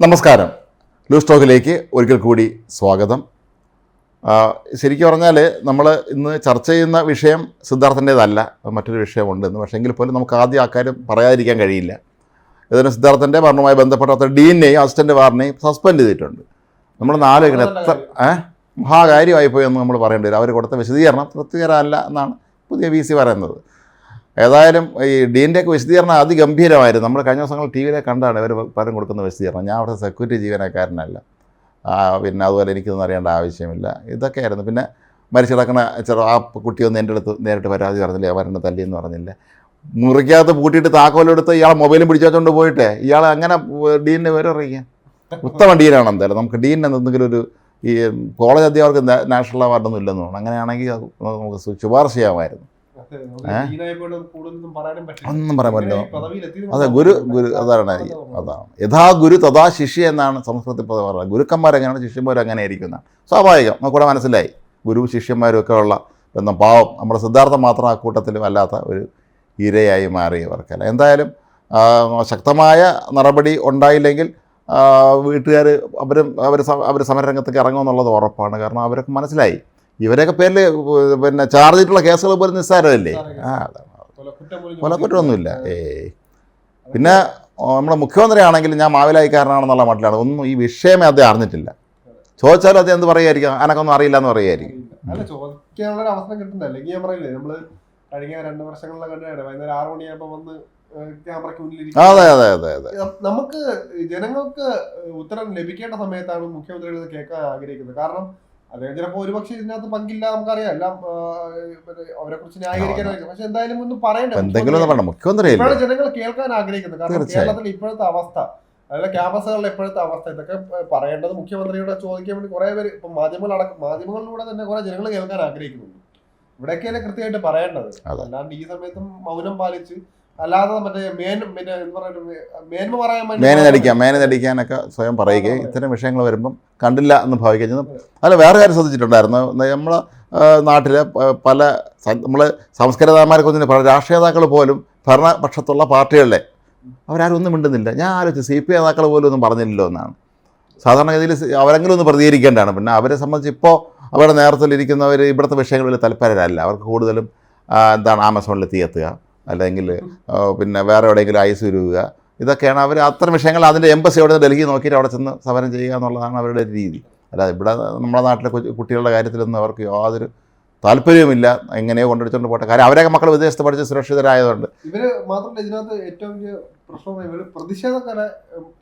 നമസ്കാരം. ലൂസ് ടോക്കിലേക്ക് ഒരിക്കൽ കൂടി സ്വാഗതം. ശരിക്കും പറഞ്ഞാൽ നമ്മൾ ഇന്ന് ചർച്ച ചെയ്യുന്ന വിഷയം സിദ്ധാർത്ഥൻ്റേതല്ല, മറ്റൊരു വിഷയമുണ്ടെന്ന്. പക്ഷേ എങ്കിൽ പോലും നമുക്ക് ആദ്യം ആ കാര്യം പറയാതിരിക്കാൻ കഴിയില്ല. ഇതിന് സിദ്ധാർത്ഥൻ്റെ മരണവുമായി ബന്ധപ്പെട്ട ഡീനെയും അസിസ്റ്റൻ്റ് വാർഡിനെയും സസ്പെൻഡ് ചെയ്തിട്ടുണ്ട്. നമ്മൾ നാലുവെക്കണം എത്ര മഹാകാര്യമായിപ്പോയി എന്ന് നമ്മൾ പറയേണ്ടി വരും. അവർ കൊടുത്ത വിശദീകരണം തൃപ്തികരമല്ല എന്നാണ് പുതിയ VC പറയുന്നത്. ഏതായാലും ഈ ഡീൻ്റെയൊക്കെ വിശദീകരണം അതിഗംഭീരമായിരുന്നു. നമ്മൾ കഴിഞ്ഞ ദിവസങ്ങൾ TV കണ്ടാണ് ഇവർ പലരും കൊടുക്കുന്ന വിശദീകരണം. ഞാൻ അവിടെ സെക്യൂരിറ്റി ജീവനക്കാരനല്ല, പിന്നെ അതുപോലെ എനിക്കൊന്നും അറിയേണ്ട ആവശ്യമില്ല, ഇതൊക്കെയായിരുന്നു. പിന്നെ മരിച്ചു കിടക്കുന്ന ആ കുട്ടിയൊന്നും എൻ്റെ അടുത്ത് നേരിട്ട് പരാതി പറഞ്ഞില്ല, അവരെന്നെ തല്ലിയെന്ന് പറഞ്ഞില്ല. മുറിക്കകത്ത് പൂട്ടിയിട്ട് താക്കോലെടുത്ത് ഇയാൾ മൊബൈലും പിടിച്ചുകൊണ്ട് പോയിട്ടേ ഇയാൾ അങ്ങനെ ഡീനിനെ വിവരം അറിയിക്കാൻ ഉത്തമ ഡീനാണ്. എന്തായാലും നമുക്ക് ഡീനിന് എന്തെങ്കിലും ഒരു ഈ കോളേജ് അധ്യാപകർക്ക് നാഷണൽ അവാർഡൊന്നും ഇല്ലെന്ന് തോന്നുന്നു. അങ്ങനെയാണെങ്കിൽ നമുക്ക് ശുപാർശ ചെയ്യാമായിരുന്നു. ഒന്നും പറയാൻ പറ്റില്ല. അതെ, ഗുരു അതാണ് യഥാ ഗുരു തഥാ ശിഷ്യ എന്നാണ് സംസ്കൃതത്തിൽ പറയുന്നത്. ഗുരുക്കന്മാരെങ്ങനെയാണ് ശിഷ്യന്മാരങ്ങനെ ആയിരിക്കുന്നതാണ് സ്വാഭാവികം. നമുക്കിവിടെ മനസ്സിലായി ഗുരു ശിഷ്യന്മാരും ഒക്കെ ഉള്ള ബന്ധം. പാവം നമ്മുടെ സിദ്ധാർത്ഥം മാത്രം ആ കൂട്ടത്തിലും അല്ലാത്ത ഒരു ഇരയായി മാറിയവർക്കല്ല. എന്തായാലും ശക്തമായ നടപടി ഉണ്ടായില്ലെങ്കിൽ വീട്ടുകാർ അവർ സമരരംഗത്തേക്ക് ഇറങ്ങുമെന്നുള്ളത് ഉറപ്പാണ്. കാരണം അവരൊക്കെ മനസ്സിലായി ഇവരെയൊക്കെ പേരിൽ പിന്നെ ചാർജ് ചെയ്തിട്ടുള്ള കേസുകൾ പോലും നിസ്സാരമല്ലേ. കൊലക്കുറ്റമൊന്നുമില്ല. പിന്നെ നമ്മുടെ മുഖ്യമന്ത്രി ആണെങ്കിൽ ഞാൻ മാവിലായിക്കാരനാണെന്നുള്ള മട്ടിലാണ്. ഒന്നും ഈ വിഷയമേ അദ്ദേഹം അറിഞ്ഞിട്ടില്ല. ചോദിച്ചാലും അദ്ദേഹം എന്ത് പറയുമായിരിക്കും, അനക്കൊന്നും അറിയില്ല എന്ന് പറയുമായിരിക്കും. ചോദിക്കാനുള്ള അവസരം കിട്ടുന്നില്ല. അല്ലെങ്കിൽ ഞാൻ പറയില്ലേ, നമ്മള് കഴിഞ്ഞ 2 വർഷങ്ങളിലെ കണ്ടാണ് വൈകുന്നേരം 6 മണിയാകുമ്പോൾ വന്ന് ക്യാമറയ്ക്ക് മുന്നിൽ. അതെ അതെ അതെ അതെ. നമുക്ക് ജനങ്ങൾക്ക് ഉത്തരം ലഭിക്കേണ്ട സമയത്താണ് മുഖ്യമന്ത്രികൾ കേൾക്കാൻ ആഗ്രഹിക്കുന്നത്. കാരണം അദ്ദേഹം ചിലപ്പോൾ ഒരുപക്ഷെ ഇതിനകത്ത് പങ്കില്ല, നമുക്കറിയാം. എല്ലാം അവരെ കുറിച്ച് ന്യായീകരിക്കാനായിരിക്കും. പക്ഷെ എന്തായാലും ഒന്നും പറയണ്ട. മുഖ്യമന്ത്രി ജനങ്ങൾ കേൾക്കാൻ ആഗ്രഹിക്കുന്നത്. കാരണം കേരളത്തിൽ ഇപ്പോഴത്തെ അവസ്ഥ, അതായത് ക്യാമ്പസുകളുടെ ഇപ്പോഴത്തെ അവസ്ഥ, ഇതൊക്കെ പറയേണ്ടത് മുഖ്യമന്ത്രിയോട് ചോദിക്കാൻ വേണ്ടി കുറെ പേര് ഇപ്പം മാധ്യമങ്ങളിലൂടെ തന്നെ കുറെ ജനങ്ങൾ കേൾക്കാൻ ആഗ്രഹിക്കുന്നുണ്ട്. ഇവിടെയൊക്കെയാണ് കൃത്യമായിട്ട് പറയേണ്ടത്. അല്ലാണ്ട് ഈ സമയത്തും മൗനം പാലിച്ച് അല്ലാതെ മറ്റേ മേനടിക്കാനൊക്കെ സ്വയം പറയുകയും ഇത്തരം വിഷയങ്ങൾ വരുമ്പം കണ്ടില്ല എന്ന് ഭാവിക്കുകയും ചെയ്യുന്നു. അല്ല, വേറെ കാര്യം ശ്രദ്ധിച്ചിട്ടുണ്ടായിരുന്നു. നമ്മളെ നാട്ടിലെ പല നമ്മൾ സംസ്കൃതന്മാരെ കുറിച്ച് പല രാഷ്ട്രീയ നേതാക്കൾ പോലും ഭരണപക്ഷത്തുള്ള പാർട്ടികളിലെ അവരാരും ഒന്നും മിണ്ടുന്നില്ല. ഞാൻ ആലോചിച്ചു CPI നേതാക്കൾ പോലും ഒന്നും പറഞ്ഞില്ലല്ലോ എന്നാണ്. സാധാരണഗതിയിൽ അവരെങ്കിലും ഒന്ന് പ്രതികരിക്കേണ്ടതാണ്. പിന്നെ അവരെ സംബന്ധിച്ച് ഇപ്പോൾ അവരുടെ നേതൃത്വത്തിലിരിക്കുന്നവർ ഇവിടുത്തെ വിഷയങ്ങളിൽ തൽപരരല്ല. അവർക്ക് കൂടുതലും ആമസോണിൽ തീയെത്തുക, അല്ലെങ്കിൽ പിന്നെ വേറെ എവിടെയെങ്കിലും ഐസ് ഉരുവുക, ഇതൊക്കെയാണ് അവർ. അത്തരം വിഷയങ്ങൾ അതിൻ്റെ എംബസി അവിടെ ഡൽഹി നോക്കിയിട്ട് അവിടെ ചെന്ന് സമരം ചെയ്യുക എന്നുള്ളതാണ് അവരുടെ രീതി. അല്ലാതെ ഇവിടെ നമ്മുടെ നാട്ടിലെ കുട്ടികളുടെ കാര്യത്തിലൊന്നും അവർക്ക് യാതൊരു താല്പര്യവുമില്ല. എങ്ങനെയോ കൊണ്ടുവച്ചുകൊണ്ട് പോട്ടെ. കാര്യം അവരെയൊക്കെ മക്കൾ വിദേശത്ത് പഠിച്ച് സുരക്ഷിതരായതുകൊണ്ട്. ഇവര് മാത്രമല്ല, ഇതിനകത്ത് ഏറ്റവും വലിയ പ്രശ്നം ഇവർ പ്രതിഷേധക്കാരെ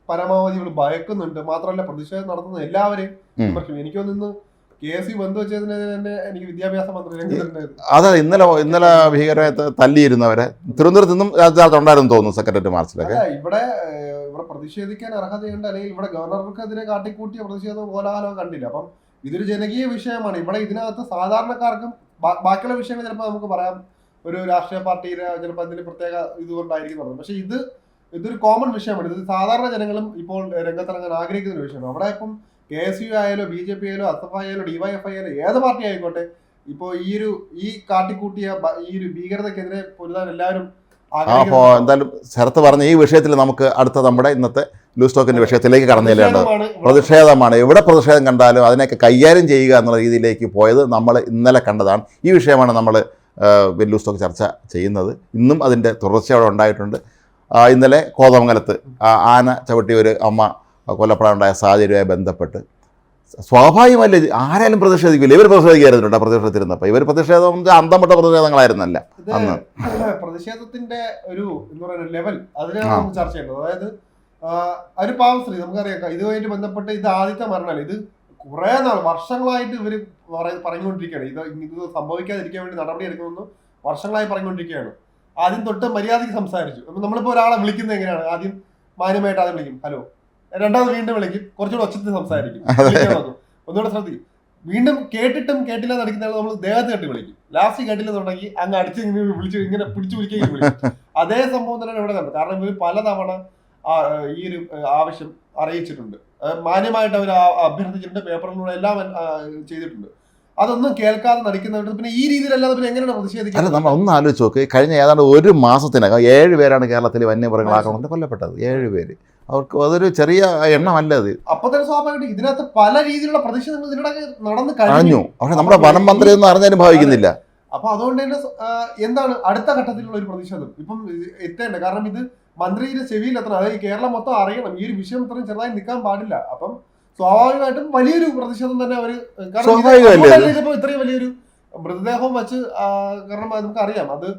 പരമാവധി ഇവർ ഭയക്കുന്നുണ്ട്. മാത്രമല്ല, പ്രതിഷേധം നടത്തുന്ന എല്ലാവരെയും എനിക്കൊന്ന് KSU ബന്ധു വെച്ചതിനെതിരെ തന്നെ എനിക്ക് വിദ്യാഭ്യാസ മന്ത്രി അതെ ഇന്നലെ ഭീകരമായി തല്ലിയിരുന്നവരെ തിരുവനന്തപുരത്ത് നിന്നും രാജ്യത്ത് ഉണ്ടായിരുന്നു തോന്നുന്നു, സെക്രട്ടറി മാർച്ചിലൊക്കെ. ഇവിടെ പ്രതിഷേധിക്കാൻ അർഹതയുണ്ട്. അല്ലെങ്കിൽ ഇവിടെ ഗവർണർക്കെതിരെ കാട്ടിക്കൂട്ടിയ പ്രതിഷേധവും കോലാഹലവും കണ്ടില്ല. അപ്പം ഇതൊരു ജനകീയ വിഷയമാണ്. ഇവിടെ ഇതിനകത്ത് സാധാരണക്കാർക്കും ബാക്കിയുള്ള വിഷയങ്ങൾ ചിലപ്പോൾ നമുക്ക് പറയാം ഒരു രാഷ്ട്രീയ പാർട്ടിയുടെ ചിലപ്പോൾ അതിന് പ്രത്യേക ഇതുകൊണ്ടായിരിക്കും. പക്ഷെ ഇതൊരു കോമൺ വിഷയമാണ്. ഇത് സാധാരണ ജനങ്ങളും ഇപ്പോൾ രംഗത്തിറങ്ങാൻ ആഗ്രഹിക്കുന്ന ഒരു വിഷയമാണ്. അവിടെ ഇപ്പം KSU ആയാലോ BJP ആയാലോ SFI ആയാലോ DYFI ആയാലോ ഏത് പാർട്ടി ആയിക്കോട്ടെ, ഇപ്പോൾ ഈ കാട്ടിക്കൂട്ടിയ ഈ ഒരു ഭീകരതക്കെതിരെ പൊരുതാൻ എല്ലാവരും. അപ്പോൾ എന്തായാലും ശരത്ത് പറഞ്ഞ ഈ വിഷയത്തിൽ നമുക്ക് അടുത്ത നമ്മുടെ ഇന്നത്തെ ലൂസ് ടോക്കിൻ്റെ വിഷയത്തിലേക്ക് കടന്നു ചെല്ലേണ്ടത് പ്രതിഷേധമാണ്. എവിടെ പ്രതിഷേധം കണ്ടാലും അതിനെയൊക്കെ കൈകാര്യം ചെയ്യുക എന്നുള്ള രീതിയിലേക്ക് പോയത് നമ്മൾ ഇന്നലെ കണ്ടതാണ്. ഈ വിഷയമാണ് നമ്മൾ ലൂസ് ടോക്ക് ചർച്ച ചെയ്യുന്നത്. ഇന്നും അതിൻ്റെ തുടർച്ച അവിടെ ഉണ്ടായിട്ടുണ്ട്. ഇന്നലെ കോതമംഗലത്ത് ആന ചവിട്ടിയ ഒരു അമ്മ കൊല്ലപ്പെടാനുണ്ടായ സാഹചര്യവുമായി ബന്ധപ്പെട്ട് സ്വാഭാവികമല്ലേ ആരായാലും പ്രതിഷേധിക്കില്ല. ഇവർ പ്രതിഷേധിക്കായിരുന്നുണ്ടോ പ്രതിഷേധത്തിരുന്നപ്പോൾ? ഇവർ പ്രതിഷേധം അന്തം വിട്ട പ്രതിഷേധങ്ങളായിരുന്നല്ല അന്ന്. പ്രതിഷേധത്തിന്റെ ഒരു എന്താ പറയുക ലെവൽ അതിനാണ് ചർച്ച ചെയ്യേണ്ടത്. അതായത് ഒരു പാവം സ്ത്രീ, നമുക്കറിയാം ഇതുമായിട്ട് ബന്ധപ്പെട്ട് ഇത് ആദ്യത്തെ മരണമല്ല. ഇത് കുറെ നാൾ വർഷങ്ങളായിട്ട് ഇവർ പറഞ്ഞുകൊണ്ടിരിക്കുകയാണ്. ഇത് സംഭവിക്കാതിരിക്കാൻ വേണ്ടി നടപടി എടുക്കുമെന്ന് വർഷങ്ങളായി പറഞ്ഞുകൊണ്ടിരിക്കുകയാണ്. ആദ്യം തൊട്ട് മര്യാദയ്ക്ക് സംസാരിച്ചു. നമ്മളിപ്പോൾ ഒരാളെ വിളിക്കുന്നത് എങ്ങനെയാണ്? ആദ്യം മാന്യമായിട്ട് ആദ്യം വിളിക്കും, ഹലോ. രണ്ടാമത് വീണ്ടും വിളിക്കും, കുറച്ചുകൂടെ ഒച്ചത്തിൽ സംസാരിക്കും, ഒന്നുകൂടെ ശ്രദ്ധിക്കും. വീണ്ടും കേട്ടിട്ടും കേട്ടില്ല നടിക്കുന്ന നമ്മൾ ദേഹത്ത് കെട്ടി വിളിക്കും. ലാസ്റ്റ് കേട്ടില്ലെന്നുണ്ടെങ്കിൽ അങ്ങ് അടിച്ച് ഇങ്ങനെ പിടിച്ചു വിളിക്കുകയും വിളിക്കും. അതേ സംഭവം തന്നെയാണ് ഇവിടെ നടന്നത്. കാരണം ഇവർ പലതവണ ഈ ഒരു ആവശ്യം അറിയിച്ചിട്ടുണ്ട്, മാന്യമായിട്ട് അവർ അഭ്യർത്ഥിച്ചിട്ടുണ്ട്, പേപ്പറിലൂടെ എല്ലാം ചെയ്തിട്ടുണ്ട്. അതൊന്നും കേൾക്കാതെ നടിക്കുന്നവർ പിന്നെ ഈ രീതിയിലല്ലാതെ പിന്നെ എങ്ങനെയാണ് പ്രതിഷേധിക്കുന്നത്? അല്ല, നമ്മൾ ഒന്ന് ആലോചിച്ച് നോക്ക്. കഴിഞ്ഞ ഏതാണ്ട് 1 മാസത്തിനകം 7 പേരാണ് കേരളത്തിൽ വന്യമൃഗങ്ങൾ ആക്രമണത്തിൽ കൊല്ലപ്പെട്ടത്. 7 പേര്. അവർക്ക് അതൊരു ചെറിയ എണ്ണമല്ല അത്. അപ്പൊ തന്നെ സ്വാഭാവികമായിട്ട് ഇതിനകത്ത് പല രീതിയിലുള്ള പ്രതിഷേധങ്ങൾ ഇതിനിടയ്ക്ക് നടന്നു കഴിഞ്ഞു. പക്ഷെ നമ്മുടെ വനം മന്ത്രി ഒന്നും അറിഞ്ഞാലും ഭാവിക്കുന്നില്ല. അപ്പൊ അതുകൊണ്ട് തന്നെ എന്താണ് അടുത്ത ഘട്ടത്തിലുള്ള ഒരു പ്രതിഷേധം ഇപ്പം എത്തേണ്ടത്? കാരണം ഇത് മന്ത്രിയുടെ ചെവിയിൽ എത്തണം, അതായത് കേരളം മൊത്തം അറിയണം ഈ ഒരു വിഷയം ഇത്രയും ചെറുതായി നിൽക്കാൻ പാടില്ല. അപ്പം സ്വാഭാവികമായിട്ടും വലിയൊരു പ്രതിഷേധം തന്നെ അവര്, കാരണം ഇത്രയും വലിയൊരു മൃതദേഹവും വെച്ച്, കാരണം നമുക്കറിയാം അത്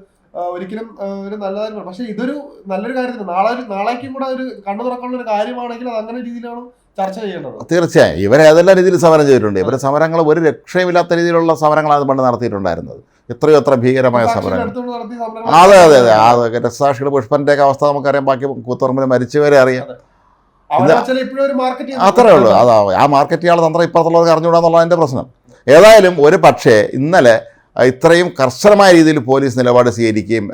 ഒരിക്കലും ഒരു നല്ലതായിരുന്നു. പക്ഷെ ഇതൊരു നല്ലൊരു കാര്യത്തിന് നാളേക്കും കൂടെ ഒരു കണ്ണു തുറക്കാനുള്ള ഒരു കാര്യമാണെങ്കിൽ അത് അങ്ങനെ രീതിയിലാണ് ചർച്ച ചെയ്യേണ്ടത്. തീർച്ചയായും ഇവരെ ഏതെല്ലാം രീതിയിൽ സമരം ചെയ്തിട്ടുണ്ട്. ഇവരെ സമരങ്ങൾ ഒരു രക്ഷയുമില്ലാത്ത രീതിയിലുള്ള സമരങ്ങളാണ് പണ്ട് നടത്തിയിട്ടുണ്ടായിരുന്നത്. എത്രയോ എത്ര ഭീകരമായ സമരങ്ങൾ. അതെ അതെ അതെ അതൊക്കെ രക്തസാക്ഷിയുടെ പുഷ്പന്റെ ഒക്കെ അവസ്ഥ നമുക്കറിയാം. ബാക്കി കൂത്തുപറമ്പിൽ മരിച്ചവരെ അറിയാം. അത്രേ ഉള്ളൂ. അതാ ആ മാർക്കറ്റ് ചെയ്യാനുള്ള തന്ത്രം ഇപ്പുറത്തുള്ളവർക്ക് അറിഞ്ഞുകൂടാന്നുള്ളതിൻ്റെ പ്രശ്നം. ഏതായാലും ഒരു പക്ഷേ ഇന്നലെ ഇത്രയും കർശനമായ രീതിയിൽ പോലീസ് നിലപാട് സ്വീകരിക്കുകയും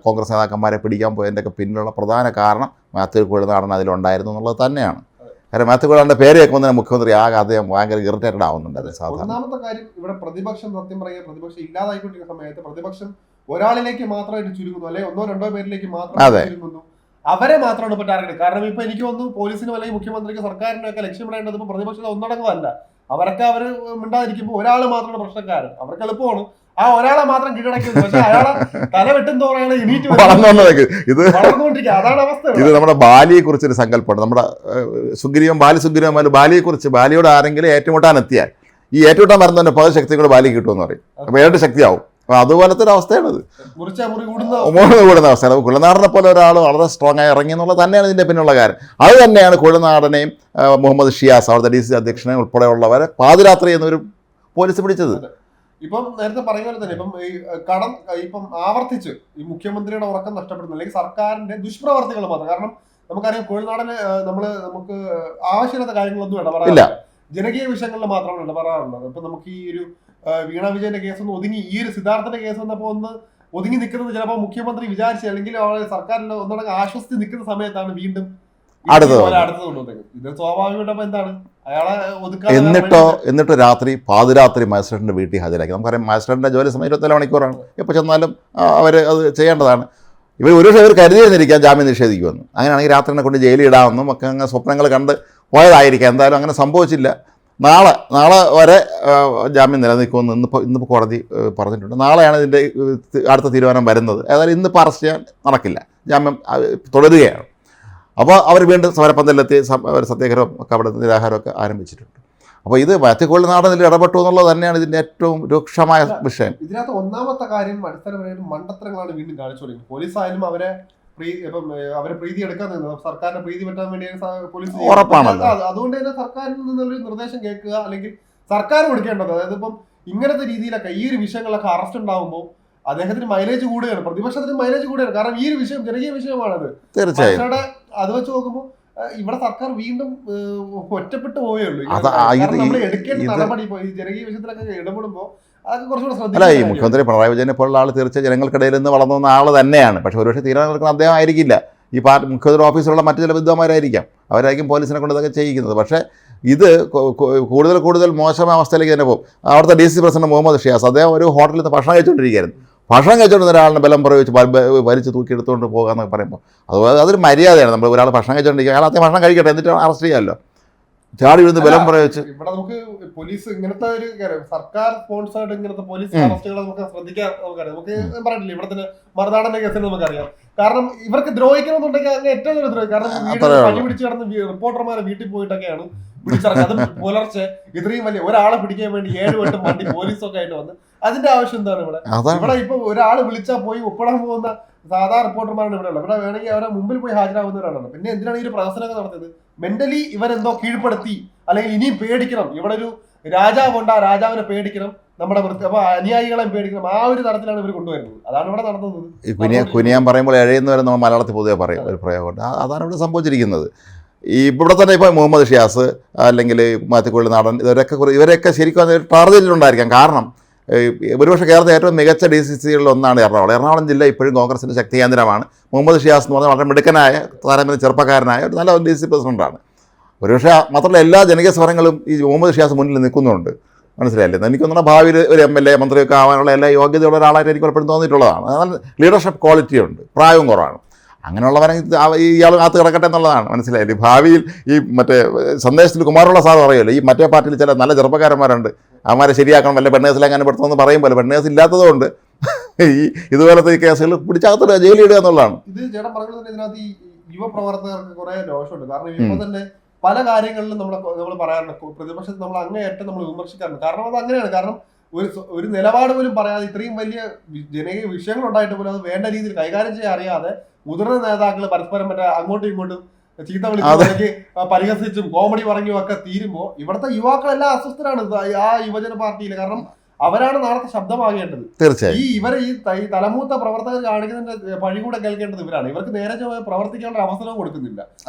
കോൺഗ്രസ് നേതാക്കന്മാരെ പിടിക്കാൻ പോയതിൻ്റെയൊക്കെ പിന്നിലുള്ള പ്രധാന കാരണം മാത്യു കുഴൽനാടൻ അതിലുണ്ടായിരുന്നു എന്നുള്ളത് തന്നെയാണ്. കാരണം മാത്യു കുഴൽനാടൻ്റെ പേര് കേൾക്കുമ്പോൾ മുഖ്യമന്ത്രി ആകെ അദ്ദേഹം ഭയങ്കര ഇറിറ്റേറ്റഡ് ആവുന്നുണ്ട്. അത് സാധാരണ ഒന്നാമത്തെ കാര്യം ഇവിടെ പ്രതിപക്ഷം സത്യം പറയുക, പ്രതിപക്ഷം ഇല്ലാതായിക്കൊണ്ടിരിക്കുന്ന സമയത്ത് പ്രതിപക്ഷം ഒരാളിലേക്ക് മാത്രമായിട്ട് ചുരുങ്ങുന്നു, അല്ലെങ്കിൽ ഒന്നോ രണ്ടോ പേരിലേക്ക് മാത്രം ചുരുങ്ങുന്നു. അവരെ മാത്രമാണ് ഇപ്പൊ ടാർഗറ്റ്. കാരണം ഇപ്പൊ എനിക്ക് തോന്നുന്നു പോലീസിനും അല്ലെങ്കിൽ മുഖ്യമന്ത്രിക്ക് സർക്കാരിനും ഒക്കെ ലക്ഷ്യമിടേണ്ടത് ഇപ്പൊ പ്രതിപക്ഷത്തെ ഒന്നടങ്കമല്ല. അവരൊക്കെ അവര് മിണ്ടാതിരിക്കുമ്പോൾ ഒരാൾ മാത്രമാണ് പ്രശ്നക്കാരൻ. അവർക്ക് എളുപ്പമാണ് ആ ഒരാളെ മാത്രം കീഴടക്കുന്നത്. പക്ഷെ അയാളെ തല വെട്ടുന്നോറാണ് എണീറ്റ് വളർന്നുകൊണ്ടിരിക്കുക. അതാണ് അവസ്ഥ. ഇത് നമ്മുടെ ബാലിയെ കുറിച്ചൊരു സങ്കല്പമാണ്. നമ്മുടെ സുഗ്രീവൻ ബാലിയെ കുറിച്ച്, ബാലിയോട് ആരെങ്കിലും ഏറ്റുമുട്ടാൻ എത്തിയാൽ ഈ ഏറ്റുമുട്ടാൻ വരുന്നതിന്റെ പകുതി ശക്തി കൂടെ ബാലി കിട്ടുമെന്ന് പറയും. അപ്പൊ ഏഴ് ശക്തിയാവും. അപ്പൊ അതുപോലത്തെ ഒരു അവസ്ഥയാണത്, കൂടുന്ന അവസ്ഥയാണ്. കുഴൽനാടനെ പോലെ ഒരാൾ വളരെ സ്ട്രോങ് ആയി ഇറങ്ങി എന്നുള്ളത് തന്നെയാണ് ഇതിന്റെ പിന്നുള്ള കാര്യം. അത് തന്നെയാണ് കുഴൽനാടനെയും മുഹമ്മദ് ഷിയാസ് അവിടുത്തെ DC അധ്യക്ഷനെ ഉൾപ്പെടെയുള്ളവരെ പാതിരാത്രി എന്നൊരു പോലീസ് പിടിച്ചത്. ഇപ്പം നേരത്തെ പറഞ്ഞ പോലെ തന്നെ ഇപ്പം ആവർത്തിച്ച് ഈ മുഖ്യമന്ത്രിയുടെ ഉറക്കം നഷ്ടപ്പെടുന്നു, അല്ലെങ്കിൽ സർക്കാരിന്റെ ദുഷ്പ്രവർത്തികൾ മാത്രം. കാരണം നമുക്കറിയാം കുഴൽനാടന് നമുക്ക് ആവശ്യമില്ലാത്ത കാര്യങ്ങളൊന്നും ഇടപെടാറില്ല, ജനകീയ വിഷയങ്ങളിൽ മാത്രമാണ് ഇടപെടാറുള്ളത്. ഇപ്പൊ നമുക്ക് ഈ ഒരു വീണ വിജയന്റെ കേസൊന്ന് ഒതുങ്ങി, ഈ ഒരു സിദ്ധാർത്ഥന്റെ കേസ് വന്നപ്പോ ഒന്ന് ഒതുങ്ങി നിൽക്കുന്നത് ചിലപ്പോൾ മുഖ്യമന്ത്രി വിചാരിച്ച, അല്ലെങ്കിൽ സർക്കാരിൽ ഒന്നടങ്കം ആശ്വസിച്ച് നിൽക്കുന്ന സമയത്താണ് വീണ്ടും അടുത്തത് കൊണ്ടുവന്നത്. ഇത് സ്വാഭാവികമായിട്ട് എന്താണ് അയാളെ എന്നിട്ടോ രാത്രി പാതിരാത്രി മജിസ്ട്രേറ്റിന്റെ വീട്ടിൽ ഹാജരാക്കി. നമുക്കറിയാം മജിസ്ട്രേറ്റിന്റെ ജോലി സമയം 24 മണിക്കൂറാണ്. എപ്പോൾ ചെന്നാലും അവർ അത് ചെയ്യേണ്ടതാണ്. ഇവർ ഒരു പക്ഷേ ഇവർ കരുതിയിരുന്നിരിക്കാൻ ജാമ്യം നിഷേധിക്കുമെന്ന്. അങ്ങനെയാണെങ്കിൽ രാത്രിനെ കൊണ്ട് ജയിലിൽ ഇടാമെന്നും ഒക്കെ അങ്ങ് സ്വപ്നങ്ങൾ കണ്ട് പോയതായിരിക്കാം. എന്തായാലും അങ്ങനെ സംഭവിച്ചില്ല. നാളെ വരെ ജാമ്യം നിലനിൽക്കുമെന്ന് ഇന്നിപ്പോൾ കോടതി പറഞ്ഞിട്ടുണ്ട്. നാളെയാണ് ഇതിൻ്റെ അടുത്ത തീരുമാനം വരുന്നത്. ഏതായാലും ഇന്നിപ്പോൾ അറസ്റ്റ് ചെയ്യാൻ നടക്കില്ല, ജാമ്യം തുടരുകയാണ്. അപ്പോൾ അവർ വീണ്ടും സമരപ്പന്തലിലെത്തി സത്യാഗ്രഹം ഒക്കെ അവിടെ നിരാഹാരമൊക്കെ ആരംഭിച്ചിട്ടുണ്ട്. അപ്പോൾ ഇത് മാത്യു കുഴൽനാടനിൽ ഇടപെട്ടു എന്നുള്ളത് തന്നെയാണ് ഇതിൻ്റെ ഏറ്റവും രൂക്ഷമായ വിഷയം. ഇതിനകത്ത് ഒന്നാമത്തെ കാര്യം അടിസ്ഥാനപരമായിട്ട് മണ്ടത്തരങ്ങളാണ് വീണ്ടും കാണിച്ചുകൊണ്ടിരിക്കുന്നത്. പോലീസായാലും അവരെ പ്രീതി എടുക്കാൻ നിന്നത്, സർക്കാരിന്റെ പ്രീതി പറ്റാൻ വേണ്ടിയാണ് പോലീസ്. അതുകൊണ്ട് തന്നെ സർക്കാരിൽ നിന്നൊരു നിർദ്ദേശം കേൾക്കുക, അല്ലെങ്കിൽ സർക്കാർ കൊടുക്കേണ്ടത്. അതായത് ഇപ്പം ഇങ്ങനത്തെ രീതിയിലൊക്കെ ഈ ഒരു വിഷയങ്ങളൊക്കെ അറസ്റ്റ് ഉണ്ടാകുമ്പോൾ അദ്ദേഹത്തിന് മൈലേജ് കൂടുകയാണ്, പ്രതിപക്ഷത്തിന് മൈലേജ് കൂടുകയാണ്. കാരണം ഈ ഒരു വിഷയം ജനകീയ വിഷയമാണത്. തീർച്ചയായും അത് വെച്ച് നോക്കുമ്പോൾ ഇവിടെ സർക്കാർ വീണ്ടും ഒറ്റപ്പെട്ടു പോവുകയുള്ളൂ. നമ്മൾ എടുക്കേണ്ട നടപടി ഈ ജനകീയ വിഷയത്തിലൊക്കെ ഇടപെടുമ്പോൾ അതൊക്കെ കുറച്ചുകൂടെ അല്ല, ഈ മുഖ്യമന്ത്രി പിണറായി വിജയനെ പോലുള്ള ആൾ തീർച്ചയായും ജനങ്ങൾക്കിടയിൽ നിന്ന് വളർന്നു വന്ന ആൾ തന്നെയാണ്. പക്ഷേ ഒരുപക്ഷെ തീരുമാനം എടുക്കുന്ന അദ്ദേഹം ആയിരിക്കില്ല. ഈ മുഖ്യമന്ത്രി ഓഫീസിലുള്ള മറ്റു ചില വിദ്വാന്മാരായിരിക്കാം, അവരായിരിക്കും പോലീസിനെ കൊണ്ട് ഇതൊക്കെ ചെയ്യിക്കുന്നത്. പക്ഷേ ഇത് കൂടുതൽ മോശമായ അവസ്ഥയിലേക്ക് തന്നെ പോകും. അവിടുത്തെ DC പ്രസിഡന്റ് മുഹമ്മദ് ഷിയാസ്, അദ്ദേഹം ഒരു ഹോട്ടലിൽ നിന്ന് ഭക്ഷണം കഴിച്ചുകൊണ്ടിരിക്കുകയായിരുന്നു. ഭക്ഷണം കഴിച്ചുകൊണ്ടിരുന്ന ഒരാളിനെ ബലം പ്രയോഗിച്ച് വലിച്ച് തൂക്കിയെടുത്തുകൊണ്ട് പോകുക എന്നൊക്കെ പറയുമ്പോൾ അതൊരു മര്യാദയാണ്. നമ്മൾ ഒരാൾ ഭക്ഷണം കഴിച്ചുകൊണ്ടിരിക്കുക, അയാൾ അത്രയും ഭക്ഷണം കഴിക്കട്ടെ, എന്നിട്ട് അറസ്റ്റ് ചെയ്യാമല്ലോ. ചാടി വീഴുന്ന ബലം പ്രയോഗിച്ച് ഇവിടെ നമുക്ക് പോലീസ് ഇങ്ങനത്തെ ഒരു സർക്കാർ സ്പോൺസേർഡ് ഇങ്ങനത്തെ പോലീസ് അറസ്റ്റുകളെ നമുക്ക് ശ്രദ്ധിക്കാൻ നമുക്കറിയാം. നമുക്ക് പറഞ്ഞില്ല ഇവിടെ തന്നെ മറുനാടന്റെ കേസിൽ നമുക്കറിയാം. കാരണം ഇവർക്ക് ദ്രോഹിക്കണമെന്നുണ്ടെങ്കിൽ അങ്ങ് ഏറ്റവും വലിയ ദ്രോഹി. കാരണം പണി പിടിച്ച് കിടന്ന് റിപ്പോർട്ടർമാരെ വീട്ടിൽ പോയിട്ടൊക്കെയാണ് പിടിച്ചിറങ്ങുന്നത്. അത് പുലർച്ചെ ഇത്രയും വലിയ ഒരാളെ പിടിക്കാൻ വേണ്ടി 7 വട്ടം വണ്ടി പോലീസൊക്കെ ആയിട്ട് വന്ന് അതിന്റെ ആവശ്യം എന്താണ് ഇവിടെ? ഇവിടെ ഇപ്പൊ ഒരാള് വിളിച്ചാൽ പോയി ഒപ്പിടാൻ പോകുന്ന സാധാരണ റിപ്പോർട്ടർമാരാണ് ഇവിടെ ഉള്ളത്. ഇവിടെ വേണമെങ്കിൽ അവരെ മുമ്പിൽ പോയി ഹാജരാകുന്നവരാണ്. പിന്നെ എന്തിനാണ് ഈ ഒരു പ്രവർത്തനങ്ങൾ നടത്തിയത്? മെന്റലി ഇവരെന്തോ കീഴ്പ്പെടുത്തി, അല്ലെങ്കിൽ ഇനിയും പേടിക്കണം, ഇവിടെ ഒരു രാജാവുണ്ട്, ആ രാജാവിനെ പേടിക്കണം, നമ്മുടെ അപ്പൊ അനുയായികളെ പേടിക്കണം, ആ ഒരു തരത്തിലാണ് ഇവർ കൊണ്ടുവരുന്നത്. അതാണ് ഇവിടെ നടന്നത്. കുനിയാൻ പറയുമ്പോൾ എഴയുന്ന വരെ നമ്മൾ മലയാളത്തിൽ പൊതുവെ പറയും ഒരു പ്രയോഗമുണ്ട്. അതാണ് ഇവിടെ സംഭവിച്ചിരിക്കുന്നത്. ഈ ഇവിടെ തന്നെ ഇപ്പോൾ മുഹമ്മദ് ഷിയാസ് അല്ലെങ്കിൽ മാത്യു കുഴൽനാടൻ ഇവരൊക്കെ ശരിക്കും ടാർഗറ്റിലുണ്ടായിരിക്കാം. കാരണം ഒരുപക്ഷെ കേരളത്തിലെ ഏറ്റവും മികച്ച DCCകളിൽ ഒന്നാണ് എറണാകുളം ജില്ല ഇപ്പോഴും കോൺഗ്രസിൻ്റെ ശക്തി കേന്ദ്രമാണ്. മുഹമ്മദ് ഷിയാസ് എന്ന് പറഞ്ഞാൽ വളരെ മിടുക്കനായ, താരതമ്യേന ചെറുപ്പക്കാരനായ ഒരു നല്ല DC പ്രസിഡന്റാണ്. ഒരുപക്ഷെ മാത്രമല്ല എല്ലാ ജനകീയ സ്വരങ്ങളും ഈ മുഹമ്മദ് ഷിയാസ് മുന്നിൽ നിൽക്കുന്നുണ്ട്. മനസ്സിലായില്ലേ? എനിക്ക് തോന്നുന്ന ഭാവിയിൽ ഒരു MLA മന്ത്രിയൊക്കെ ആവാനുള്ള എല്ലാ യോഗ്യതയുള്ള ഒരാളായിട്ട് എനിക്ക് പലപ്പോഴും തോന്നിയിട്ടുള്ളതാണ്. ലീഡർഷിപ്പ് ക്വാളിറ്റി ഉണ്ട്, പ്രായവും കുറവാണ്. അങ്ങനെയുള്ളവരെ ഇയാൾ കാത്ത് കിടക്കട്ടെ എന്നുള്ളതാണ്. മനസ്സിലായില്ലേ? ഭാവിയിൽ ഈ മറ്റേ സന്ദേശത്തിൽ കുമാറുള്ള സാർ പറയുമല്ലോ, ഈ മറ്റേ പാർട്ടിയിൽ ചില നല്ല ചെറുപ്പക്കാരന്മാരുണ്ട്, അവന്മാരെ ശരിയാക്കണം, വല്ല പെണ്ണേഴ്സിലെങ്ങനെ പെടുത്തുമെന്ന് പറയുമ്പോൾ പെണ്ണേഴ്സ് ഇല്ലാത്തതുകൊണ്ട് ഈ ഇതുപോലത്തെ ഈ കേസുകൾ പിടിച്ചകത്ത് ജയിലിടുക എന്നുള്ളതാണ്. ഇത് ചേട്ടൻ പറഞ്ഞത് ഇതിനകത്ത് ഈ യുവപ്രവർത്തകർക്ക് കുറെ ദോഷമുണ്ട്. കാരണം ഇപ്പൊ തന്നെ പല കാര്യങ്ങളിലും നമ്മൾ പറയാറുണ്ട്, പ്രതിപക്ഷത്ത് നമ്മൾ അങ്ങേയറ്റം നമ്മൾ വിമർശിക്കാറുണ്ട്. കാരണം അത് അങ്ങനെയാണ്. കാരണം ഒരു നിലപാട് പോലും പറയാതെ ഇത്രയും വലിയ ജനകീയ വിഷയങ്ങൾ ഉണ്ടായിട്ട് പോലും അത് വേണ്ട രീതിയിൽ കൈകാര്യം ചെയ്യാൻ അറിയാതെ മുതിർന്ന നേതാക്കൾ പരസ്പരം മറ്റേ അങ്ങോട്ടും ഇങ്ങോട്ടും ചീത്ത വിളിച്ച് പരിഹസിച്ചും കോമഡി പറഞ്ഞും ഒക്കെ തീരുമ്പോ ഇവിടുത്തെ യുവാക്കളെല്ലാം അസ്വസ്ഥരാണ് ആ യുവജന പാർട്ടിയിൽ. കാരണം അവരാണ് നാളത്തെ ശബ്ദമാകേണ്ടത്. തീർച്ചയായും ഈ തലമൂത്ത പ്രവർത്തകർ കാണിക്കുന്നതിന്റെ പഴി കൂടെ കേൾക്കേണ്ടത് ഇവരാണ്. ഇവർക്ക് നേരെ പ്രവർത്തിക്കാനുള്ള അവസരവും കൊടുക്കുന്നില്ല.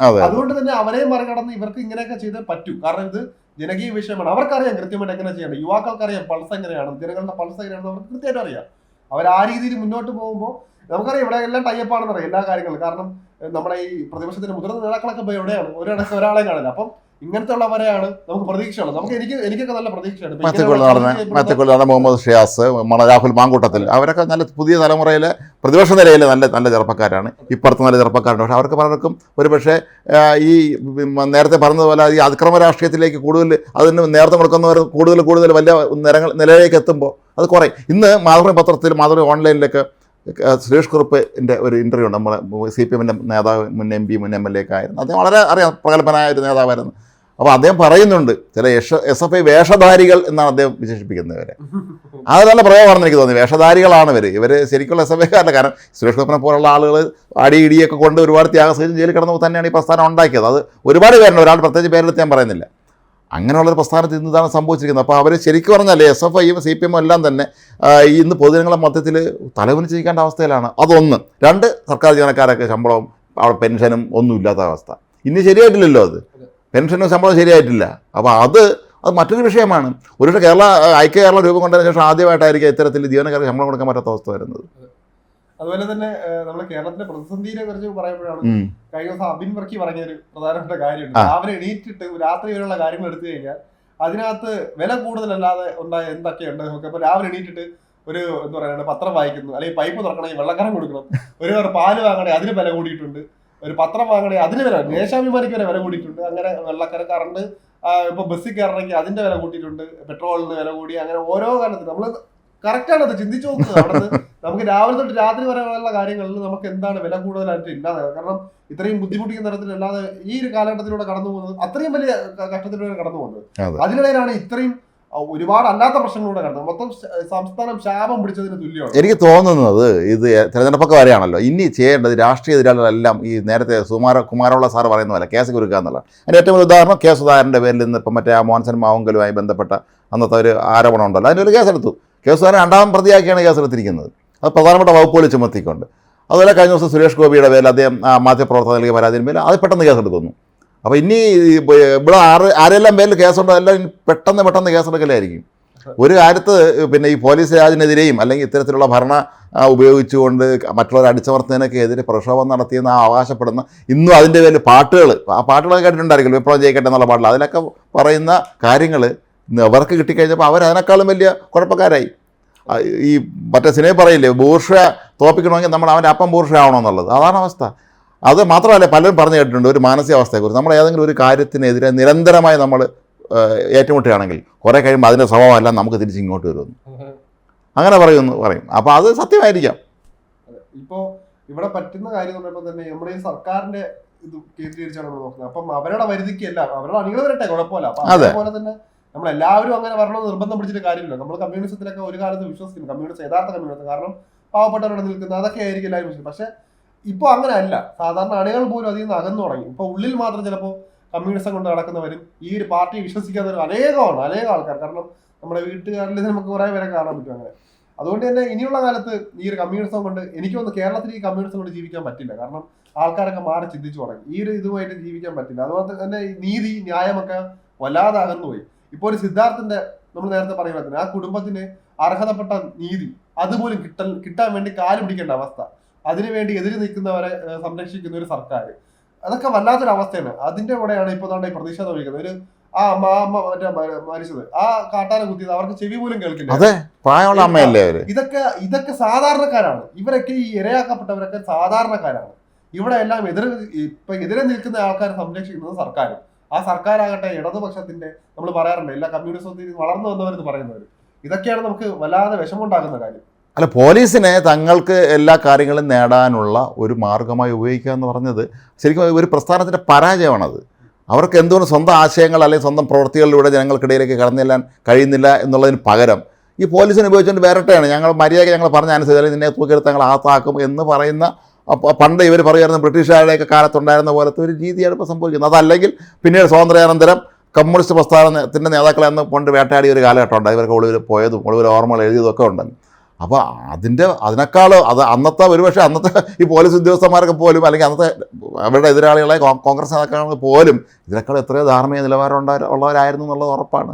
അതുകൊണ്ട് തന്നെ അവരെയും മറികടന്ന് ഇവർക്ക് ഇങ്ങനെയൊക്കെ ചെയ്തേ പറ്റൂ. കാരണം ഇത് ജനകീയ വിഷയമാണ്. അവർക്കറിയാം കൃത്യമായിട്ട് എങ്ങനെ ചെയ്യണം. യുവാക്കൾക്കറിയാം പൾസ് എങ്ങനെയാണ്, ജനങ്ങളുടെ പൾസ് എങ്ങനെയാണെന്ന് അവർക്ക് കൃത്യമായിട്ട് അറിയാം. അവർ ആ രീതിയിൽ മുന്നോട്ട് പോകുമ്പോൾ നമുക്കറിയാം ഇവിടെ എല്ലാം ടൈപ്പാണെന്ന് അറിയാം എല്ലാ കാര്യങ്ങളും. കാരണം നമ്മുടെ ഈ പ്രതിപക്ഷത്തിന്റെ മുതിർന്ന നേതാക്കളൊക്കെ പോയി എവിടെയാണ്, ഒരാളെ കാണില്ല. അപ്പം ഇങ്ങനത്തെ ഉള്ളവരെയാണ് നമുക്ക് പ്രതീക്ഷയുള്ളത്. എനിക്കൊക്കെ നല്ല പ്രതീക്ഷയാണ്. മറ്റക്കൊള്ളാണ് മുഹമ്മദ് ഷിയാസ്, രാഹുൽ മാങ്കൂട്ടത്തിൽ, അവരൊക്കെ നല്ല പുതിയ തലമുറയിലെ പ്രതിപക്ഷ നിലയിലെ നല്ല ചെറുപ്പക്കാരാണ്. ഇപ്പുറത്ത് നല്ല ചെറുപ്പക്കാരുണ്ട്. പക്ഷേ അവർക്ക് പലർക്കും ഒരു പക്ഷേ ഈ നേരത്തെ പറഞ്ഞതുപോലെ ഈ അതിക്രമ രാഷ്ട്രീയത്തിലേക്ക് കൂടുതൽ അതിന് നേതൃത്വം കൊടുക്കുന്നവർ കൂടുതൽ വലിയ നിലയിലേക്ക് എത്തുമ്പോൾ അത് കുറയും. ഇന്ന് മാതൃഭൂമി പത്രത്തിൽ, മാതൃഭൂമി ഓൺലൈനിലേക്ക് സുരേഷ് കുറുപ്പിൻ്റെ ഒരു ഇൻ്റർവ്യൂ ഉണ്ട്. നമ്മളെ CPM-ൻ്റെ നേതാവ്, മുൻ MP, മുൻ MLA ഒക്കെ ആയിരുന്നു. അദ്ദേഹം വളരെ പ്രഗത്ഭനായ ഒരു നേതാവായിരുന്നു. അപ്പോൾ അദ്ദേഹം പറയുന്നുണ്ട്, ചില SFI വേഷധാരികൾ എന്നാണ് അദ്ദേഹം വിശേഷിപ്പിക്കുന്നവരെ. അത് നല്ല പ്രയോഗമാണെന്ന് എനിക്ക് തോന്നി. വേഷധാരികളാണ് ഇവർ ശരിക്കുള്ള SFIക്കാരല്ല. കാരണം സുരേഷ് കുറുപ്പിനെ പോലുള്ള ആളുകൾ അടിയിടിയൊക്കെ കൊണ്ട് ഒരുപാട് ത്യാഗം ജയിലിൽ കിടന്നു തന്നെയാണ് ഈ പ്രസ്ഥാനം ഉണ്ടാക്കിയത്. അത് ഒരുപാട് പേരുണ്ട്, ഒരാൾ പ്രത്യേകിച്ച് പേരെടുത്ത് ഞാൻ പറയുന്നില്ല. അങ്ങനെയുള്ളൊരു പ്രസ്ഥാനത്ത് ഇന്ന് ഇതാണ് സംഭവിച്ചിരിക്കുന്നത്. അപ്പോൾ അവർ ശരിക്കും പറഞ്ഞാൽ SFIയും CPM എല്ലാം തന്നെ ഇന്ന് പൊതുജനങ്ങളുടെ മധ്യത്തിൽ തലകുനിച്ചിരിക്കേണ്ട അവസ്ഥയിലാണ്. അതൊന്ന്. രണ്ട്, സർക്കാർ ജീവനക്കാരൊക്കെ ശമ്പളവും പെൻഷനും ഒന്നും ഇല്ലാത്ത അവസ്ഥ. ഇനി ശരിയായിട്ടില്ലല്ലോ, അത് പെൻഷനും ശമ്പളം ശരിയായിട്ടില്ല. അപ്പോൾ അത് മറ്റൊരു വിഷയമാണ്. ഒരുപക്ഷെ ഐക്യ കേരളം രൂപം കൊണ്ടതിന് ശേഷം ആദ്യമായിട്ടായിരിക്കും ഇത്തരത്തിൽ ജീവനക്കാർക്ക് ശമ്പളം കൊടുക്കാൻ പറ്റാത്ത അവസ്ഥ വരുന്നത്. അതുപോലെ തന്നെ നമ്മുടെ കേരളത്തിലെ പ്രതിസന്ധിയെ കുറിച്ച് പറയുമ്പോഴാണ് കഴിഞ്ഞ ദിവസം അബിൻ വർക്കി പറഞ്ഞൊരു പ്രധാനപ്പെട്ട കാര്യമുണ്ട്. രാവിലെ എണീറ്റിട്ട് രാത്രി വരെയുള്ള കാര്യങ്ങൾ എടുത്തു കഴിഞ്ഞാൽ അതിനകത്ത് വില കൂടുതലല്ലാതെ ഉണ്ടായ എന്തൊക്കെയുണ്ട് നമുക്ക്. അപ്പൊ രാവിലെ എണീറ്റിട്ട് ഒരു എന്താ പറയുക പത്രം വായിക്കുന്നു, അല്ലെങ്കിൽ പൈപ്പ് തുറക്കണമെങ്കിൽ വെള്ളക്കരം കൊടുക്കണം, ഒരു പാല് വാങ്ങണേ അതിന് വില കൂടിയിട്ടുണ്ട്, ഒരു പത്രം വാങ്ങണേ അതിന് വില, ദേശാഭിമാനിക്ക് വരെ വില കൂടിയിട്ടുണ്ട്. അങ്ങനെ വെള്ളക്കര കറണ്ട് ഇപ്പൊ ബസ്സിൽ കയറണമെങ്കിൽ അതിന്റെ വില കൂട്ടിയിട്ടുണ്ട്, പെട്രോളിന് വില കൂടി. അങ്ങനെ ഓരോ കാലത്ത് നമ്മൾ കറക്റ്റാണ് അത് ചിന്തിച്ചു നോക്കുന്നത്. അവിടെ നമുക്ക് രാവിലെ തൊട്ട് രാത്രി വരെയുള്ള കാര്യങ്ങളിൽ നമുക്ക് എന്താണ് വില കൂടുതലായിട്ട് ഇല്ലാതെ. കാരണം ഇത്രയും ബുദ്ധിമുട്ടിക്കുന്ന തരത്തിലല്ലാതെ ഈ ഒരു കാലഘട്ടത്തിലൂടെ കടന്നു പോകുന്നത്, അത്രയും വലിയ കഷ്ടത്തിലൂടെ കടന്നു പോകുന്നത്. അതിനിടയിലാണ് ഇത്രയും ഒരുപാട് അല്ലാത്ത പ്രശ്നങ്ങളിലൂടെ കടന്നത്. മൊത്തം സംസ്ഥാനം ശാപം പിടിച്ചതിന് തുല്യമാണ് എനിക്ക് തോന്നുന്നത്. ഇത് തെരഞ്ഞെടുപ്പൊക്കെ വരെയാണല്ലോ, ഇനി ചെയ്യേണ്ടത് രാഷ്ട്രീയ എതിരാളികളെല്ലാം ഈ നേരത്തെ കുമാരമുള്ള സാറ് പറയുന്ന പോലെ കേസ് കുരുക്കുക എന്നുള്ളത്. അതിൻ്റെ ഏറ്റവും വലിയ ഉദാഹരണം കെ സുധാകരൻ്റെ പേരിൽ നിന്ന് ഇപ്പം മറ്റേ മോൻസൺ മാവുങ്കലുമായി ബന്ധപ്പെട്ട അന്നത്തെ ഒരു ആരോപണം ഉണ്ടല്ലോ, അതിൻ്റെ ഒരു കേസെടുത്തു. കെ സുധാകരൻ രണ്ടാം പ്രതിയാക്കിയാണ് കേസെടുത്തിരിക്കുന്നത്. അത് പ്രധാനപ്പെട്ട വകുപ്പുകൾ ചുമത്തിക്കൊണ്ട്. അതുപോലെ കഴിഞ്ഞ ദിവസം സുരേഷ് ഗോപിയുടെ പേരിൽ അദ്ദേഹം മാധ്യമപ്രവർത്തകർ നൽകിയ പരാതിயின் പേരിൽ അത് പെട്ടെന്ന് കേസെടുക്കുന്നു. അപ്പോൾ ഇനി ഇവിടെ ആരെല്ലാം പേരിൽ കേസുണ്ടോ എല്ലാം പെട്ടെന്ന് കേസെടുക്കലായിരിക്കും. ഒരു കാര്യത്ത് പിന്നെ ഈ പോലീസ് രാജിനെതിരെയും അല്ലെങ്കിൽ ഇത്തരത്തിലുള്ള ഭരണ ഉപയോഗിച്ചുകൊണ്ട് മറ്റുള്ളവർ അടിച്ചമർത്തുന്നതിനൊക്കെ എതിരെ പ്രക്ഷോഭം നടത്തിയെന്ന് അവകാശപ്പെടുന്ന ഇന്നും അതിൻ്റെ പേരിൽ ആ പാട്ടുകളൊക്കെ കേട്ടിട്ടുണ്ടായിരിക്കും, വിപ്ലവം ജയിക്കട്ടെ എന്നുള്ള പാട്ടിൽ. അതിലൊക്കെ പറയുന്ന കാര്യങ്ങൾ അവർക്ക് കിട്ടിക്കഴിഞ്ഞപ്പോൾ അവരതിനേക്കാളും വലിയ കുഴപ്പക്കാരായി. ഈ മറ്റേ സിനിമ പറയില്ലേ, ബൂർഷ തോപ്പിക്കണമെങ്കിൽ നമ്മൾ അവൻ്റെ അപ്പം ബൂർഷ ആവണമെന്നുള്ളത്. അതാണ് അവസ്ഥ. അത് മാത്രമല്ല, പലരും പറഞ്ഞു കേട്ടിട്ടുണ്ട് ഒരു മാനസികാവസ്ഥയെക്കുറിച്ച്. നമ്മൾ ഏതെങ്കിലും ഒരു കാര്യത്തിനെതിരെ നിരന്തരമായി നമ്മൾ ഏറ്റുമുട്ടുകയാണെങ്കിൽ കുറേ കഴിയുമ്പോൾ അതിൻ്റെ സ്വഭാവമെല്ലാം നമുക്ക് തിരിച്ച് ഇങ്ങോട്ട് വരുമെന്ന് അങ്ങനെ പറയും. അപ്പോൾ അത് സത്യമായിരിക്കാം. ഇപ്പോൾ ഇവിടെ പറ്റുന്ന കാര്യം എന്ന് പറയുമ്പോൾ തന്നെ നമ്മുടെ ഈ സർക്കാരിൻ്റെ ഇത് കേന്ദ്രീകരിച്ചാണ് നമ്മൾ നോക്കുന്നത്. അപ്പം അവരുടെ വരുതിക്കല്ല, അവരുടെ അണികൾ വരട്ടെ, കുഴപ്പമില്ല. അപ്പം അതേപോലെ തന്നെ നമ്മളെല്ലാവരും അങ്ങനെ വരണമെന്ന് നിർബന്ധം പിടിച്ചിട്ട് കാര്യമില്ല. നമ്മൾ കമ്മ്യൂണിസത്തിലൊക്കെ ഒരു കാലത്ത് വിശ്വസിക്കുന്നു, കമ്മ്യൂണിസം യഥാർത്ഥ കമ്മ്യൂണിസം. കാരണം പാവപ്പെട്ടവരോട് നിൽക്കുന്നത് അതൊക്കെ ആയിരിക്കും എല്ലാവരും വിശ്വസിക്കും. പക്ഷെ ഇപ്പോൾ അങ്ങനെ അല്ല. സാധാരണ അണികൾ പോലും അതിൽ നിന്ന് അകന്നു തുടങ്ങി. ഇപ്പോൾ ഉള്ളിൽ മാത്രം ചിലപ്പോൾ കമ്മ്യൂണിസം കൊണ്ട് നടക്കുന്നവരും ഈ ഒരു പാർട്ടി വിശ്വസിക്കാത്തവരും അനേകം ആൾക്കാർ. കാരണം നമ്മുടെ വീട്ടുകാരിൽ നമുക്ക് കുറേ പേരെ കാണാൻ പറ്റും അങ്ങനെ. അതുകൊണ്ട് തന്നെ ഇനിയുള്ള കാലത്ത് ഈ ഒരു കമ്മ്യൂണിസം കൊണ്ട് എനിക്ക് തോന്നുന്നു കേരളത്തിൽ ഈ കമ്മ്യൂണിസം കൊണ്ട് ജീവിക്കാൻ പറ്റില്ല. കാരണം ആൾക്കാരൊക്കെ മാറി ചിന്തിച്ചു തുടങ്ങി. ഈ ഒരു ഇതുമായിട്ട് ജീവിക്കാൻ പറ്റില്ല. അതുപോലെ തന്നെ നീതി ന്യായമൊക്കെ വല്ലാതെ അകന്നുപോയി. ഇപ്പോൾ ഒരു സിദ്ധാർത്ഥന്റെ നമ്മൾ നേരത്തെ പറയുമ്പോൾ തന്നെ ആ കുടുംബത്തിന് അർഹതപ്പെട്ട നീതി അതുപോലും കിട്ടാൻ വേണ്ടി കാല് പിടിക്കേണ്ട അവസ്ഥ, അതിനുവേണ്ടി എതിര് നിൽക്കുന്നവരെ സംരക്ഷിക്കുന്ന ഒരു സർക്കാർ, അതൊക്കെ വല്ലാത്തൊരു അവസ്ഥയാണ്. അതിന്റെ കൂടെയാണ് ഇപ്പോൾ ഈ പ്രതിഷേധം വഹിക്കുന്നത്. ഒരു ആ അമ്മ മറ്റേ മരിച്ചത്, ആ കാട്ടാന കുത്തിയത്, അവർക്ക് ചെവി പോലും കേൾക്കില്ല. ഇതൊക്കെ സാധാരണക്കാരാണ്. ഇവരൊക്കെ ഈ ഇരയാക്കപ്പെട്ടവരൊക്കെ സാധാരണക്കാരാണ്. ഇവിടെ എല്ലാം എതിരെ നിൽക്കുന്ന ആൾക്കാരെ സംരക്ഷിക്കുന്നത് സർക്കാരും. ആ സർക്കാരാകട്ടെ ഇടതുപക്ഷത്തിന്റെ, നമ്മൾ പറയാറുണ്ട് എല്ലാ കമ്മ്യൂണിസത്തിൽ വളർന്നു വന്നവരെന്ന് പറയുന്നവർ. ഇതൊക്കെയാണ് നമുക്ക് വല്ലാതെ വിഷമമുണ്ടാകുന്ന കാര്യം. അല്ല, പോലീസിനെ തങ്ങൾക്ക് എല്ലാ കാര്യങ്ങളും നേടാനുള്ള ഒരു മാർഗമായി ഉപയോഗിക്കുക എന്ന് പറഞ്ഞത് ശരിക്കും ഒരു പ്രസ്ഥാനത്തിൻ്റെ പരാജയമാണത്. അവർക്ക് എന്തുകൊണ്ട് സ്വന്തം ആശയങ്ങൾ അല്ലെങ്കിൽ സ്വന്തം പ്രവൃത്തികളിലൂടെ ജനങ്ങൾക്കിടയിലേക്ക് കടന്നു ചെല്ലാൻ കഴിയുന്നില്ല എന്നുള്ളതിന് പകരം ഈ പോലീസിനെ ഉപയോഗിച്ചുകൊണ്ട് വരട്ടെയാണ്, ഞങ്ങൾ മര്യാദയ്ക്ക് ഞങ്ങൾ പറഞ്ഞ അനുസരിച്ച് നിന്നെ തൂക്കിയെടുത്ത് ഞങ്ങൾ ആത്താക്കും എന്ന് പറയുന്ന, പണ്ട് ഇവർ പറയുമായിരുന്നു ബ്രിട്ടീഷുകാരുടെയൊക്കെ കാലത്തുണ്ടായിരുന്ന പോലത്തെ ഒരു രീതിയാണ് ഇപ്പോൾ സംഭവിക്കുന്നത്. അതല്ലെങ്കിൽ പിന്നീട് സ്വാതന്ത്ര്യാനന്തരം കമ്മ്യൂണിസ്റ്റ് പ്രസ്ഥാനത്തിൻ്റെ നേതാക്കളെ അന്ന് കൊണ്ട് വേട്ടയാടിയ ഒരു കാലഘട്ടം ഉണ്ട്. ഇവർക്ക് ഒളിവിൽ പോയതും ഒളിവിൽ ഓർമ്മകൾ എഴുതിയതൊക്കെ ഉണ്ടല്ലോ. അപ്പോൾ അതിനേക്കാൾ അന്നത്തെ ഒരുപക്ഷെ അന്നത്തെ ഈ പോലീസ് ഉദ്യോഗസ്ഥന്മാരൊക്കെ പോലും അല്ലെങ്കിൽ അന്നത്തെ അവരുടെ എതിരാളികളെ കോൺഗ്രസ് നേതാക്കൾ പോലും ഇതിനേക്കാൾ എത്രയോ ധാർമ്മിക നിലവാരം ഉള്ളവരായിരുന്നു എന്നുള്ളത് ഉറപ്പാണ്.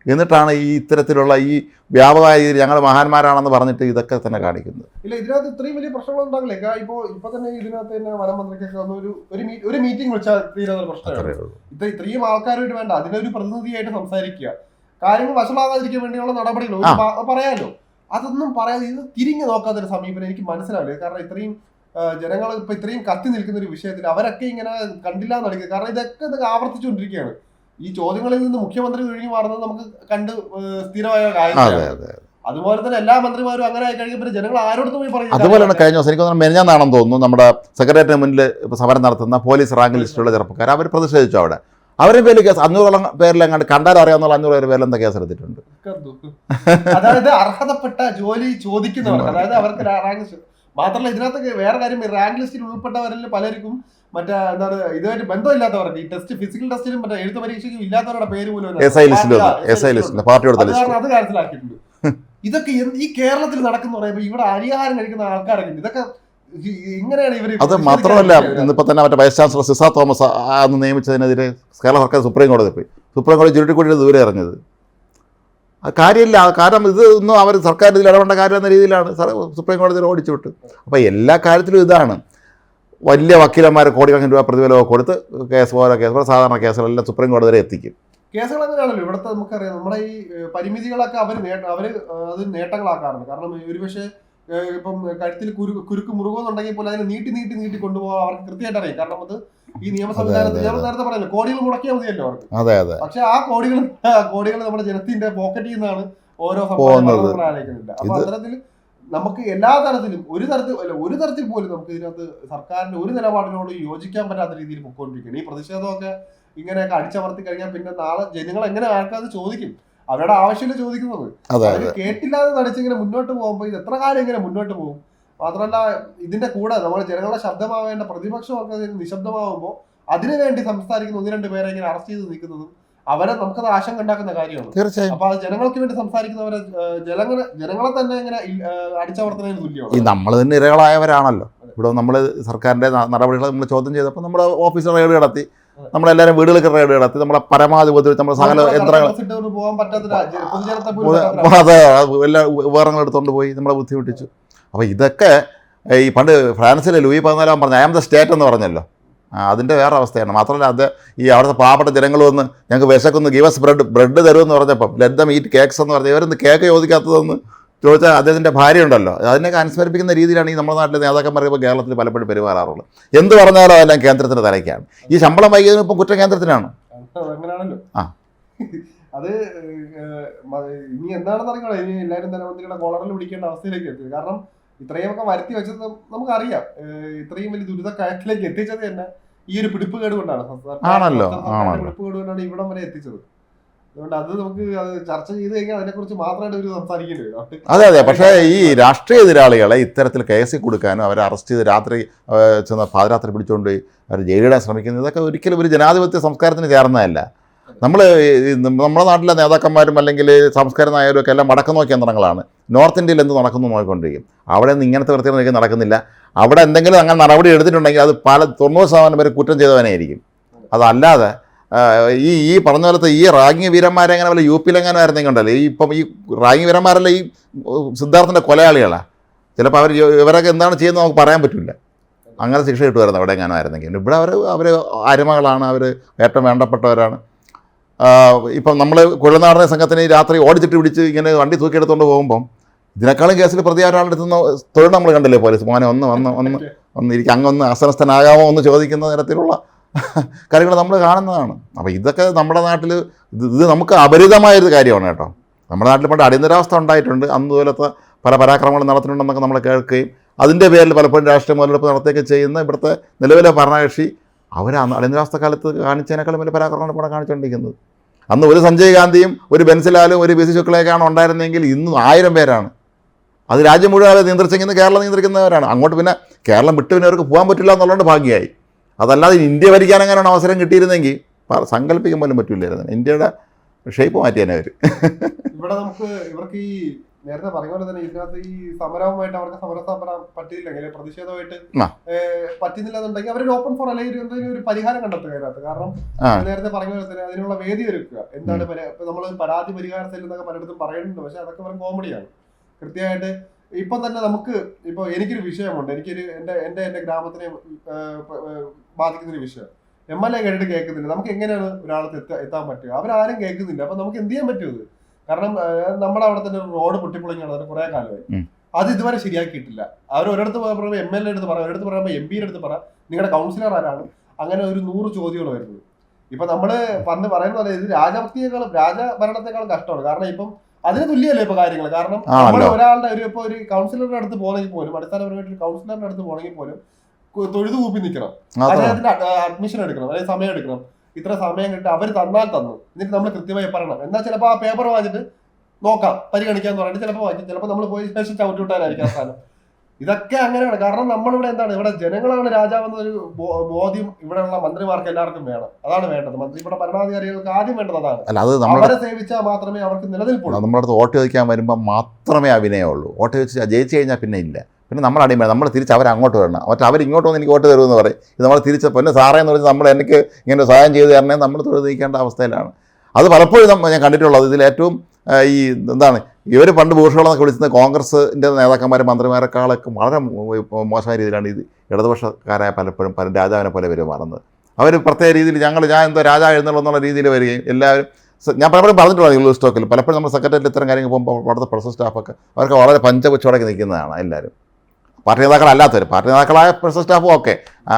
എന്നിട്ടാണ് ഈ ഇത്തരത്തിലുള്ള ഈ വ്യാപകമായ രീതിയിൽ ഞങ്ങൾ മഹാന്മാരാണെന്ന് പറഞ്ഞിട്ട് ഇതൊക്കെ തന്നെ കാണിക്കുന്നത്. ഇല്ല, ഇതിനകത്ത് ഇത്രയും വലിയ പ്രശ്നങ്ങൾ ഉണ്ടാകില്ല. ഇപ്പൊ തന്നെ ഇതിനകത്ത് തന്നെ വനമന്ത്രിക്കൊക്കെ ഒരു മീറ്റിംഗ് വെച്ചാൽ തീരുന്ന പ്രശ്നമാണ്. ഇത്രയും ആൾക്കാരായിട്ട് വേണ്ട, അതിനൊരു പ്രതിനിധിയായിട്ട് സംസാരിക്കുക, കാര്യങ്ങൾ വഷളാകാതിരിക്കാൻ വേണ്ടിയുള്ള നടപടികൾ പറയാമല്ലോ. അതൊന്നും പറയാതെ ഇത് തിരിഞ്ഞു നോക്കാത്തൊരു സമീപനം എനിക്ക് മനസ്സിലാവില്ല. കാരണം ഇത്രയും ജനങ്ങൾ ഇപ്പൊ ഇത്രയും കത്തി നിൽക്കുന്ന ഒരു വിഷയത്തിൽ അവരൊക്കെ ഇങ്ങനെ കണ്ടില്ല എന്നടിക്കുക. കാരണം ഇതൊക്കെ ആവർത്തിച്ചുകൊണ്ടിരിക്കുകയാണ്. ഈ ചോദ്യങ്ങളിൽ നിന്ന് മുഖ്യമന്ത്രി ഒഴിഞ്ഞു മാറുന്നത് നമുക്ക് കണ്ട് സ്ഥിരമായ കാര്യമാണ്. അതുപോലെ തന്നെ എല്ലാ മന്ത്രിമാരും അങ്ങനെ ആയി കഴിയുമ്പോൾ ജനങ്ങൾ ആരോടത്ത് പോയി പറയും. അതുപോലെയാണ് കഴിഞ്ഞ ദിവസം എനിക്ക് തോന്നുന്നു മെനഞ്ഞാന്നാണെന്ന് തോന്നുന്നു നമ്മുടെ സെക്രട്ടേറിയറ്റിന് മുന്നിൽ സമരം നടത്തുന്ന പോലീസ് റാങ്ക് ലിസ്റ്റിലുള്ള ചെറുപ്പക്കാർ അവർ പ്രതിഷേധിച്ചു. അവിടെ അവരുടെ പേരിൽ കേസ് 500ഓളം പേരിൽ എങ്ങാണ്ട് കണ്ടാൽ അറിയാവുന്ന 500 പേരിൽ എന്താ കേസ് എടുത്തിട്ടുണ്ട്. അതായത് അർഹതപ്പെട്ട ജോലി ചോദിക്കുന്നവർക്ക്, അതായത് അവർക്ക് റാങ്ക് മാത്രമല്ല, ഇതിനകത്ത് വേറെ കാര്യം, റാങ്ക് ലിസ്റ്റിൽ ഉൾപ്പെട്ടവരിൽ പലർക്കും മറ്റേ എന്താണ് ഇതുമായിട്ട് ബന്ധമില്ലാത്തവർക്ക്, ഈ ടെസ്റ്റ് ഫിസിക്കൽ ടെസ്റ്റിലും മറ്റേ എഴുത്ത് പരീക്ഷയ്ക്കും ഇല്ലാത്തവരുടെ പേര് പോലും അത് കാര്യത്തിലാക്കിയിട്ടുണ്ട്. ഇതൊക്കെ ഈ കേരളത്തിൽ നടക്കുന്ന പറയുമ്പോൾ ഇവിടെ അരിയാഹാരം കഴിക്കുന്ന ആൾക്കാരൊക്കെ ഇതൊക്കെ ഇങ്ങനെയാണ് ഇവർ. അത് മാത്രമല്ല, ഇന്നിപ്പോൾ തന്നെ മറ്റേ വൈസ് ചാൻസലർ സിസ തോമസ് അന്ന് നിയമിച്ചതിനെതിരെ കേരള സർക്കാർ സുപ്രീം കോടതി പോയി. സുപ്രീം കോടതി ചുരുട്ടിക്കൂടി ദൂരെ ഇറങ്ങിയത് കാര്യമില്ല. കാരണം ഇത് ഒന്നും അവർ സർക്കാർ ഇതിൽ ഇടപെടേണ്ട കാര്യം എന്ന രീതിയിലാണ് സുപ്രീം കോടതിയിൽ ഓടിച്ചു വിട്ടു. അപ്പോൾ എല്ലാ കാര്യത്തിലും ഇതാണ്. വലിയ വക്കീലന്മാർ കോടിക്കണക്കിന് രൂപ പ്രതിഫലമൊക്കെ കൊടുത്ത് കേസ് പോലെ സാധാരണ കേസുകളെല്ലാം സുപ്രീം കോടതി വരെ എത്തിക്കും. കേസുകൾ അങ്ങനെയാണല്ലോ ഇവിടുത്തെ. നമുക്കറിയാം നമ്മുടെ ഈ പരിമിതികളൊക്കെ അവർ അത് നേട്ടങ്ങളാക്കാറുണ്ട്. കാരണം ഒരുപക്ഷെ ഇപ്പം കഴുത്തിൽ കുരുക്ക് മുറുകുന്നുണ്ടെങ്കിൽ പോലും അതിനെ നീട്ടി കൊണ്ടുപോകാൻ അവർക്ക് കൃത്യമായിട്ട് അറിയാം. കാരണം അത് ഈ നിയമ സംവിധാനത്തിൽ ഞാൻ നേരത്തെ പറയുന്നത് കോടികൾ മുടക്കിയാൽ മതിയല്ലോ അവർക്ക്. പക്ഷെ ആ കോടികൾ നമ്മുടെ ജനത്തിന്റെ പോക്കറ്റിൽ നിന്നാണ് ഓരോ സംഭവങ്ങളും ആലോചിക്കുന്നില്ല. അപ്പൊ അത്തരത്തിൽ നമുക്ക് എല്ലാ തരത്തിലും ഒരു തരത്തിൽ പോലും നമുക്ക് ഇതിനകത്ത് സർക്കാരിന്റെ ഒരു നിലപാടിനോട് യോജിക്കാൻ പറ്റാത്ത രീതിയിൽ പൊക്കോണ്ടിരിക്കുകയാണ്. ഈ പ്രതിഷേധമൊക്കെ ഇങ്ങനെയൊക്കെ അടിച്ചമർത്തി കഴിഞ്ഞാൽ പിന്നെ നാളെ ജനങ്ങൾ എങ്ങനെ ആൾക്കാർ ചോദിക്കും? അവരുടെ ആവശ്യമില്ല ചോദിക്കുന്നത്. അവര് കേട്ടില്ലാതെ നടിച്ചിങ്ങനെ മുന്നോട്ട് പോകുമ്പോൾ ഇത് എത്ര കാലം ഇങ്ങനെ മുന്നോട്ട് പോകും? മാത്രമല്ല ഇതിന്റെ കൂടെ നമ്മൾ ജനങ്ങളുടെ ശബ്ദമാവേണ്ട പ്രതിപക്ഷമൊക്കെ നിശബ്ദമാകുമ്പോൾ അതിനുവേണ്ടി സംസാരിക്കുന്ന 1-2 പേരെ ഇങ്ങനെ അറസ്റ്റ് ചെയ്ത് നിൽക്കുന്നതും അവരെ നമുക്കത് ആശങ്ക ഉണ്ടാക്കുന്ന കാര്യമാണ്. തീർച്ചയായും. അപ്പൊ അത് ജനങ്ങൾക്ക് വേണ്ടി സംസാരിക്കുന്നവരെ ജനങ്ങളെ തന്നെ ഇങ്ങനെ അടിച്ചമർത്തുന്നതിന് തുല്യമാണ്. ഈ നമ്മൾ തന്നെ ഇരകളായവരാണല്ലോ. ഇവിടെ നമ്മൾ സർക്കാരിന്റെ നടപടികൾ നമ്മൾ ചോദ്യം ചെയ്തപ്പോൾ നമ്മുടെ ഓഫീസർ റെയ്ഡ് നടത്തി, നമ്മളെല്ലാവരും വീടുകളൊക്കെ റെയ്ഡ് നടത്തി, നമ്മളെ പരമാവധി ഉപദ്രവിച്ച് നമ്മുടെ സകല യന്ത്രങ്ങൾ അതെ എല്ലാ ഉപകരണങ്ങൾ എടുത്തുകൊണ്ട് പോയി നമ്മളെ ബുദ്ധിമുട്ടിച്ചു. അപ്പോൾ ഇതൊക്കെ ഈ പണ്ട് ഫ്രാൻസിലെ ലൂയി 14 പറഞ്ഞ ഐ ആം ദ സ്റ്റേറ്റ് എന്ന് പറഞ്ഞല്ലോ, അതിൻ്റെ വേറെ അവസ്ഥയാണ്. മാത്രമല്ല അത് ഈ അവിടുത്തെ പാവപ്പെട്ട ജനങ്ങൾ വന്ന് ഞങ്ങൾക്ക് വിശക്കൊന്ന് ഗീവസ് ബ്രെഡ് തരുമെന്ന് പറഞ്ഞപ്പം ലെറ്റ് ദം ഈറ്റ് കേക്ക്സ് എന്ന് പറഞ്ഞാൽ ഇവരൊന്ന് കേക്ക് ചോദിക്കാത്തതെന്ന് ചോദിച്ചാൽ അദ്ദേഹത്തിൻ്റെ ഭാര്യ ഉണ്ടല്ലോ, അതിനൊക്കെ അനുസ്മരിപ്പിക്കുന്ന രീതിയിലാണ് ഈ നമ്മുടെ നാട്ടിലെ നേതാക്കന്മാർ ഇപ്പോൾ കേരളത്തിൽ പലപ്പോഴും പെരുമാറാറുള്ളത്. എന്ത് പറഞ്ഞാലും അതെല്ലാം കേന്ദ്രത്തിൻ്റെ തലയ്ക്കാണ്. ഈ ശമ്പളം വൈകിയതിന് ഇപ്പം കുറ്റം കേന്ദ്രത്തിനാണ്. അങ്ങനെയാണല്ലോ. അത് ഇനി എന്താണെന്ന് അറിയണം. ഇനി എല്ലാവരും ധനമന്ത്രിയുടെ കോളറിൽ പിടിക്കേണ്ട അവസ്ഥയിലേക്ക് എത്തി. കാരണം ഇത്രയുമൊക്കെ വരുത്തി വെച്ചത് നമുക്കറിയാം. ഇത്രയും വലിയ ദുരിതക്കയത്തിലേക്ക് എത്തിച്ചത് തന്നെ ഈ ഒരു പിടിപ്പുകേട് കൊണ്ടാണ്. പിടിപ്പുകേട് കൊണ്ടാണ് ഇവിടം വരെ എത്തിച്ചത്. അതുകൊണ്ട് അത് നമുക്ക് അത് ചർച്ച ചെയ്ത് കഴിഞ്ഞാൽ അതിനെക്കുറിച്ച് മാത്രമായിട്ട് ഒരു സംസാരിക്കേണ്ടി വരും. അതെ. പക്ഷേ ഈ രാഷ്ട്രീയ എതിരാളികളെ ഇത്തരത്തിൽ കേസിൽ കൊടുക്കാനും അവരെ അറസ്റ്റ് ചെയ്ത് രാത്രി പാതിരാത്രി പിടിച്ചുകൊണ്ട് അവർ ജയിലിടാൻ ശ്രമിക്കുന്നത് ഇതൊക്കെ ഒരിക്കലും ഒരു ജനാധിപത്യ സംസ്കാരത്തിന് ചേർന്നതല്ല. നമ്മുടെ നാട്ടിലെ നേതാക്കന്മാരും അല്ലെങ്കിൽ സംസ്കാരം നായരും ഒക്കെ എല്ലാം വടക്ക് നോക്കിയ യന്ത്രങ്ങളാണ്. നോർത്ത് ഇന്ത്യയിൽ എന്ത് നടക്കുന്നു നോക്കിക്കൊണ്ടിരിക്കും. അവിടെ നിന്ന് ഇങ്ങനത്തെ വൃത്തികൾ നടക്കുന്നില്ല. അവിടെ എന്തെങ്കിലും അങ്ങനെ നടപടി എടുത്തിട്ടുണ്ടെങ്കിൽ അത് 90% പേര് കുറ്റം ചെയ്തവനായിരിക്കും. അതല്ലാതെ ഈ പറഞ്ഞ പോലത്തെ ഈ റാഗി വീരന്മാരെ എങ്ങനെ വല്ല യു പിയിലെങ്ങനെ ആയിരുന്നെങ്കിൽ ഉണ്ടല്ലോ, ഇപ്പം ഈ റാഗി വീരന്മാരല്ല ഈ സിദ്ധാർത്ഥൻ്റെ കൊലയാളികളാണ്. ചിലപ്പോൾ ഇവരൊക്കെ എന്താണ് ചെയ്യുന്നത് നമുക്ക് പറയാൻ പറ്റില്ല. അങ്ങനെ ശിക്ഷ കിട്ടുമായിരുന്നു അവിടെ എങ്ങാനും ആയിരുന്നെങ്കിൽ. ഇവിടെ അവർ അരുമകളാണ്, അവർ ഏറ്റവും വേണ്ടപ്പെട്ടവരാണ്. ഇപ്പം നമ്മൾ കുഴൽനാടന സംഘത്തിന് രാത്രി ഓടിച്ചിട്ട് പിടിച്ച് ഇങ്ങനെ വണ്ടി തൂക്കിയെടുത്തുകൊണ്ട് പോകുമ്പം ഇതിനേക്കാളും കേസിൽ പ്രതി ഒരാളെടുത്തുന്ന തൊഴിൽ നമ്മൾ കണ്ടില്ലേ പോലീസ്, മോനെ ഒന്ന് ഇരിക്കും, അങ്ങൊന്ന് അസനസ്ഥനാകാമോ എന്ന് ചോദിക്കുന്ന തരത്തിലുള്ള കാര്യങ്ങൾ നമ്മൾ കാണുന്നതാണ്. അപ്പോൾ ഇതൊക്കെ നമ്മുടെ നാട്ടിൽ ഇത് നമുക്ക് അപരിതമായൊരു കാര്യമാണ് കേട്ടോ. നമ്മുടെ നാട്ടിൽ പണ്ട് അടിയന്തരാവസ്ഥ ഉണ്ടായിട്ടുണ്ട്, അന്ന് പോലത്തെ പല പരാക്രമങ്ങളും നടത്തുന്നുണ്ടെന്നൊക്കെ നമ്മൾ കേൾക്കുകയും അതിൻ്റെ പേരിൽ പലപ്പോഴും രാഷ്ട്രീയ മുതലെടുപ്പ് നടത്തുകയൊക്കെ ചെയ്യുന്ന ഇവിടുത്തെ നിലവിലെ ഭരണകക്ഷി അവർ അടിയന്തരാവസ്ഥ കാലത്ത് കാണിച്ചതിനേക്കാളും വലിയ പരാക്രമണം ഇവിടെ കാണിച്ചുകൊണ്ടിരിക്കുന്നത്. അന്ന് ഒരു സഞ്ജയ് ഗാന്ധിയും ഒരു ബെൻസിലാലും ഒരു ബി സി ശുക്ലയൊക്കെയാണ് ഉണ്ടായിരുന്നെങ്കിൽ ഇന്ന് 1000 പേരാണ്. അത് രാജ്യം മുഴുവൻ അവരെ നിയന്ത്രിച്ചെങ്കിൽ കേരളം നിയന്ത്രിക്കുന്നവരാണ്. അങ്ങോട്ട് പിന്നെ കേരളം വിട്ട് പിന്നെ അവർക്ക് പോകാൻ പറ്റില്ല എന്നുള്ളതുകൊണ്ട് ഭാഗ്യമായി. അതല്ലാതെ ഇന്ത്യ ഭരിക്കാൻ എങ്ങനെയാണ് അവസരം കിട്ടിയിരുന്നെങ്കിൽ സങ്കല്പിക്കാൻ പോലും പറ്റില്ലായിരുന്നു. ഇന്ത്യയുടെ ഷേപ്പ് മാറ്റിയാണ് അവർ. ഇവിടെ നമുക്ക് ഇവർക്ക് ഈ നേരത്തെ പറഞ്ഞ പോലെ തന്നെ ഇതിനകത്ത് ഈ സമരവുമായിട്ട് അവർക്ക് സമരം പറ്റിയില്ലെങ്കിൽ പ്രതിഷേധമായിട്ട് പറ്റുന്നില്ല എന്നുണ്ടെങ്കിൽ അവർ ഓപ്പൺ ഫോർ അല്ലെങ്കിൽ എന്തെങ്കിലും ഒരു പരിഹാരം കണ്ടെത്തുക അതിനകത്ത്. കാരണം നേരത്തെ പറഞ്ഞ പോലെ തന്നെ അതിനുള്ള വേദി ഒരുക്കുക. എന്താണ് നമ്മൾ പരാതി പരിഹാര സെൽ എന്നൊക്കെ പലയിടത്തും പറയുന്നുണ്ട്, പക്ഷെ അതൊക്കെ വെറും കോമഡിയാണ്. കൃത്യമായിട്ട് ഇപ്പം തന്നെ നമുക്ക് ഇപ്പോൾ എനിക്കൊരു വിഷയമുണ്ട്, എന്റെ ഗ്രാമത്തിനെ ബാധിക്കുന്നൊരു വിഷയം. MLA കേട്ടിട്ട് കേൾക്കുന്നില്ല. നമുക്ക് എങ്ങനെയാണ് ഒരാൾക്ക് എത്താൻ പറ്റുക? അവരാരും കേൾക്കുന്നില്ല. അപ്പൊ നമുക്ക് എന്ത് ചെയ്യാൻ പറ്റും? കാരണം നമ്മുടെ അവിടെ തന്നെ റോഡ് പൊട്ടിപ്പൊളിഞ്ഞാണ്, അതിന് കുറെ കാലമായി. അത് ഇതുവരെ ശരിയാക്കിയിട്ടില്ല. അവർ ഒരിടത്ത് പറയുമ്പോൾ MLA അടുത്ത് പറയാം, ഒരിടത്ത് പറയുമ്പോൾ MP അടുത്ത് പറയാം, നിങ്ങളുടെ കൗൺസിലർ ആരാണ്, അങ്ങനെ ഒരു 100 ചോദ്യങ്ങൾ വരുന്നത്. ഇപ്പൊ നമ്മള് പണ്ട് പറയുന്നത് ഇത് രാജഭരണത്തെക്കാളും കഷ്ടമാണ്. കാരണം ഇപ്പം അതിന് തുല്യമല്ലേ ഇപ്പൊ കാര്യങ്ങൾ. കാരണം നമ്മൾ ഒരാളുടെ ഒരു കൗൺസിലറുടെ അടുത്ത് പോകണമെങ്കിൽ പോലും, അടിസ്ഥാനപരമായിട്ട് ഒരു കൗൺസിലറിന്റെ അടുത്ത് പോകണമെങ്കിൽ പോലും തൊഴുതു കൂപ്പി നിൽക്കണം, അദ്ദേഹത്തിന്റെ അഡ്മിഷൻ എടുക്കണം, അല്ലെങ്കിൽ സമയം എടുക്കണം. ഇത്ര സമയം കിട്ടി അവർ തന്നാൽ തന്നു, എന്നിട്ട് നമ്മൾ കൃത്യമായി പറയണം. എന്നാൽ ചിലപ്പോൾ ആ പേപ്പർ വാങ്ങിച്ചിട്ട് നോക്കാം പരിഗണിക്കാന്ന് പറഞ്ഞിട്ട് ചിലപ്പോൾ വാങ്ങിക്കും, ചിലപ്പോൾ നമ്മൾ പോയി ശേഷം ചവിട്ടിവിട്ടാനായിരിക്കും അവസാനം. ഇതൊക്കെ അങ്ങനെയാണ്. കാരണം നമ്മളിവിടെ എന്താണ്, ഇവിടെ ജനങ്ങളാണ് രാജാവെന്നൊരു ബോധ്യം ഇവിടെയുള്ള മന്ത്രിമാർക്ക് എല്ലാവർക്കും വേണം. അതാണ് വേണ്ടത്. ഇവിടെ ഭരണാധികാരികൾക്ക് ആദ്യം വേണ്ടത് അതാണ്. അവരെ സേവിച്ചാൽ മാത്രമേ അവർക്ക് നിലനിൽപ്പുള്ളൂ. നമ്മുടെ അടുത്ത് വോട്ട് ചോദിക്കാൻ വരുമ്പോൾ മാത്രമേ അഭിനയമുള്ളൂ. വോട്ട് ചോദിച്ചാൽ ജയിച്ചു കഴിഞ്ഞാൽ പിന്നെ ഇല്ല. പിന്നെ നമ്മൾ അടിമ, നമ്മൾ തിരിച്ച് അവരങ്ങോട്ട് വരണം. മറ്റേ അവരിങ്ങോട്ട് വന്ന് എനിക്ക് വോട്ട് തരുമെന്ന് പറയും. ഇത് നമ്മൾ തിരിച്ച് പൊന്നെ സാറേ എന്ന് പറഞ്ഞാൽ നമ്മൾ എനിക്ക് ഇങ്ങനെ സഹായം ചെയ്ത് തരണേ നമ്മൾ തൊഴുതിക്കേണ്ട അവസ്ഥയിലാണ്. അത് പലപ്പോഴും ഞാൻ കണ്ടിട്ടുള്ളത്. ഇതിലേറ്റവും ഈ എന്താണ്, ഇവർ പണ്ട് ഭൂഷകളെന്നൊക്കെ വിളിച്ചത് കോൺഗ്രസിൻ്റെ നേതാക്കന്മാർ മന്ത്രിമാരെക്കാളൊക്കെ വളരെ മോശമായ രീതിയിലാണ് ഇത് ഇടതുപക്ഷക്കാരായ പലപ്പോഴും രാജാവിനെ പോലെ പെരുമാറുന്നത്. അവർ പ്രത്യേക രീതിയിൽ ഞാൻ എന്തോ രാജാ എഴുന്നള്ളുന്നുള്ള രീതിയിൽ വരികയും എല്ലാവരും, ഞാൻ പലപ്പോഴും പറഞ്ഞിട്ടുള്ളത് ന്യൂസ് സ്റ്റോക്കിൽ, പലപ്പോഴും നമ്മൾ സെക്രട്ടറിയിൽ ഇത്തരം കാര്യങ്ങൾ പോകുമ്പോൾ അവിടുത്തെ പ്രസ് സ്റ്റാഫൊക്കെ അവർക്ക് വളരെ പഞ്ചപുച്ചോടൊക്കെ നിൽക്കുന്നതാണ് എല്ലാവരും. പാർട്ടി നേതാക്കളല്ലാത്തവർ, പാർട്ടി നേതാക്കളായ പ്രസ് സ്റ്റാഫും ഒക്കെ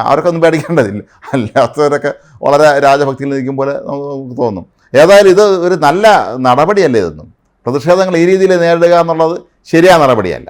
അവർക്കൊന്നും പേടിക്കേണ്ടതില്ല. അല്ലാത്തവരൊക്കെ വളരെ രാജഭക്തിയിൽ നിൽക്കും പോലെ നമുക്ക് തോന്നും. ഏതായാലും ഇത് ഒരു നല്ല നടപടിയല്ല. ഇതൊന്നും പ്രതിഷേധങ്ങൾ ഈ രീതിയിൽ നേരിടുക എന്നുള്ളത് ശരിയായ നടപടിയല്ല.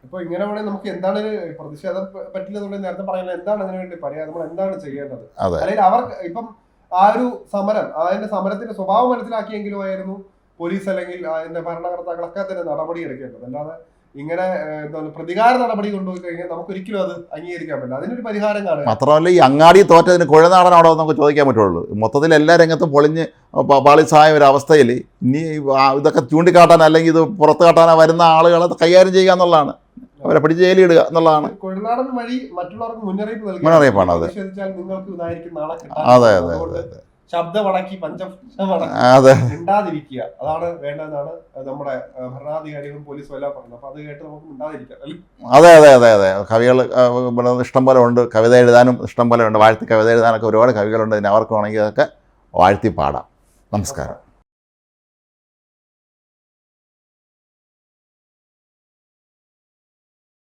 ഇപ്പൊ ഇങ്ങനെ വേണമെങ്കിൽ നമുക്ക് എന്താണ് പ്രതിഷേധം പറ്റില്ല നേരത്തെ പറയുന്നത്, എന്താണ് അതിനു വേണ്ടി പറയാം, നമ്മൾ എന്താണ് ചെയ്യേണ്ടത്? അല്ലെങ്കിൽ അവർക്ക് ഇപ്പം ആ ഒരു സമരം, അതിന്റെ സമരത്തിന്റെ സ്വഭാവം മനസ്സിലാക്കിയെങ്കിലും ആയിരുന്നു പോലീസ് അല്ലെങ്കിൽ അതിന്റെ ഭരണകർത്താക്കളൊക്കെ തന്നെ നടപടി എടുക്കേണ്ടത്. അല്ലാതെ ഇങ്ങനെ എന്താണ് പ്രതികാര നടപടി കൊണ്ടുപോയി കഴിഞ്ഞാൽ നമുക്ക് ഒരിക്കലും അത് അംഗീകരിക്കാൻ പറ്റില്ല. അതിനൊരു പരിഹാരം കാണുക. മാത്രമല്ല ഈ അങ്ങാടി തോറ്റതിന് കുഴനാടൻ അവിടെ നമുക്ക് ചോദിക്കാൻ പറ്റുള്ളൂ. മൊത്തത്തിൽ എല്ലാ രംഗത്തും പൊളിഞ്ഞ് പാളിസായ ഒരു അവസ്ഥയിൽ ഇനി ഇതൊക്കെ ചൂണ്ടിക്കാട്ടാൻ അല്ലെങ്കിൽ ഇത് പുറത്ത് കാട്ടാനോ വരുന്ന ആളുകളെ കൈകാര്യം ചെയ്യുക എന്നുള്ളതാണ്, അവരെ പിടിച്ച് ജയിലിടുക എന്നുള്ളതാണ്. കുഴനാടൻ വഴി മറ്റുള്ളവർക്ക് മുന്നറിയിപ്പാണ് അത്. നിങ്ങൾക്ക് ഇതായിരിക്കും നാളെ. അതെ അതെ അതെ. ശബ്ദമടക്കി മിണ്ടാതിരിക്കുക, അതാണ് വേണ്ടതെന്നാണ് നമ്മുടെ ഭരണാധികാരികളും പോലീസും എല്ലാം പറഞ്ഞത്. അപ്പൊ അത് കേട്ട് നമുക്ക് മിണ്ടാതിരിക്കാം. അതെ അതെ അതെ അതെ. കവികൾ ഇഷ്ടം പോലെ ഉണ്ട്, കവിത എഴുതാനും ഇഷ്ടം പോലെ ഉണ്ട്, വാഴ്ത്തി കവിത എഴുതാനൊക്കെ ഒരുപാട് കവികളുണ്ട്. അവർക്ക് വേണമെങ്കിൽ അതൊക്കെ വാഴ്ത്തി പാടാം. നമസ്കാരം.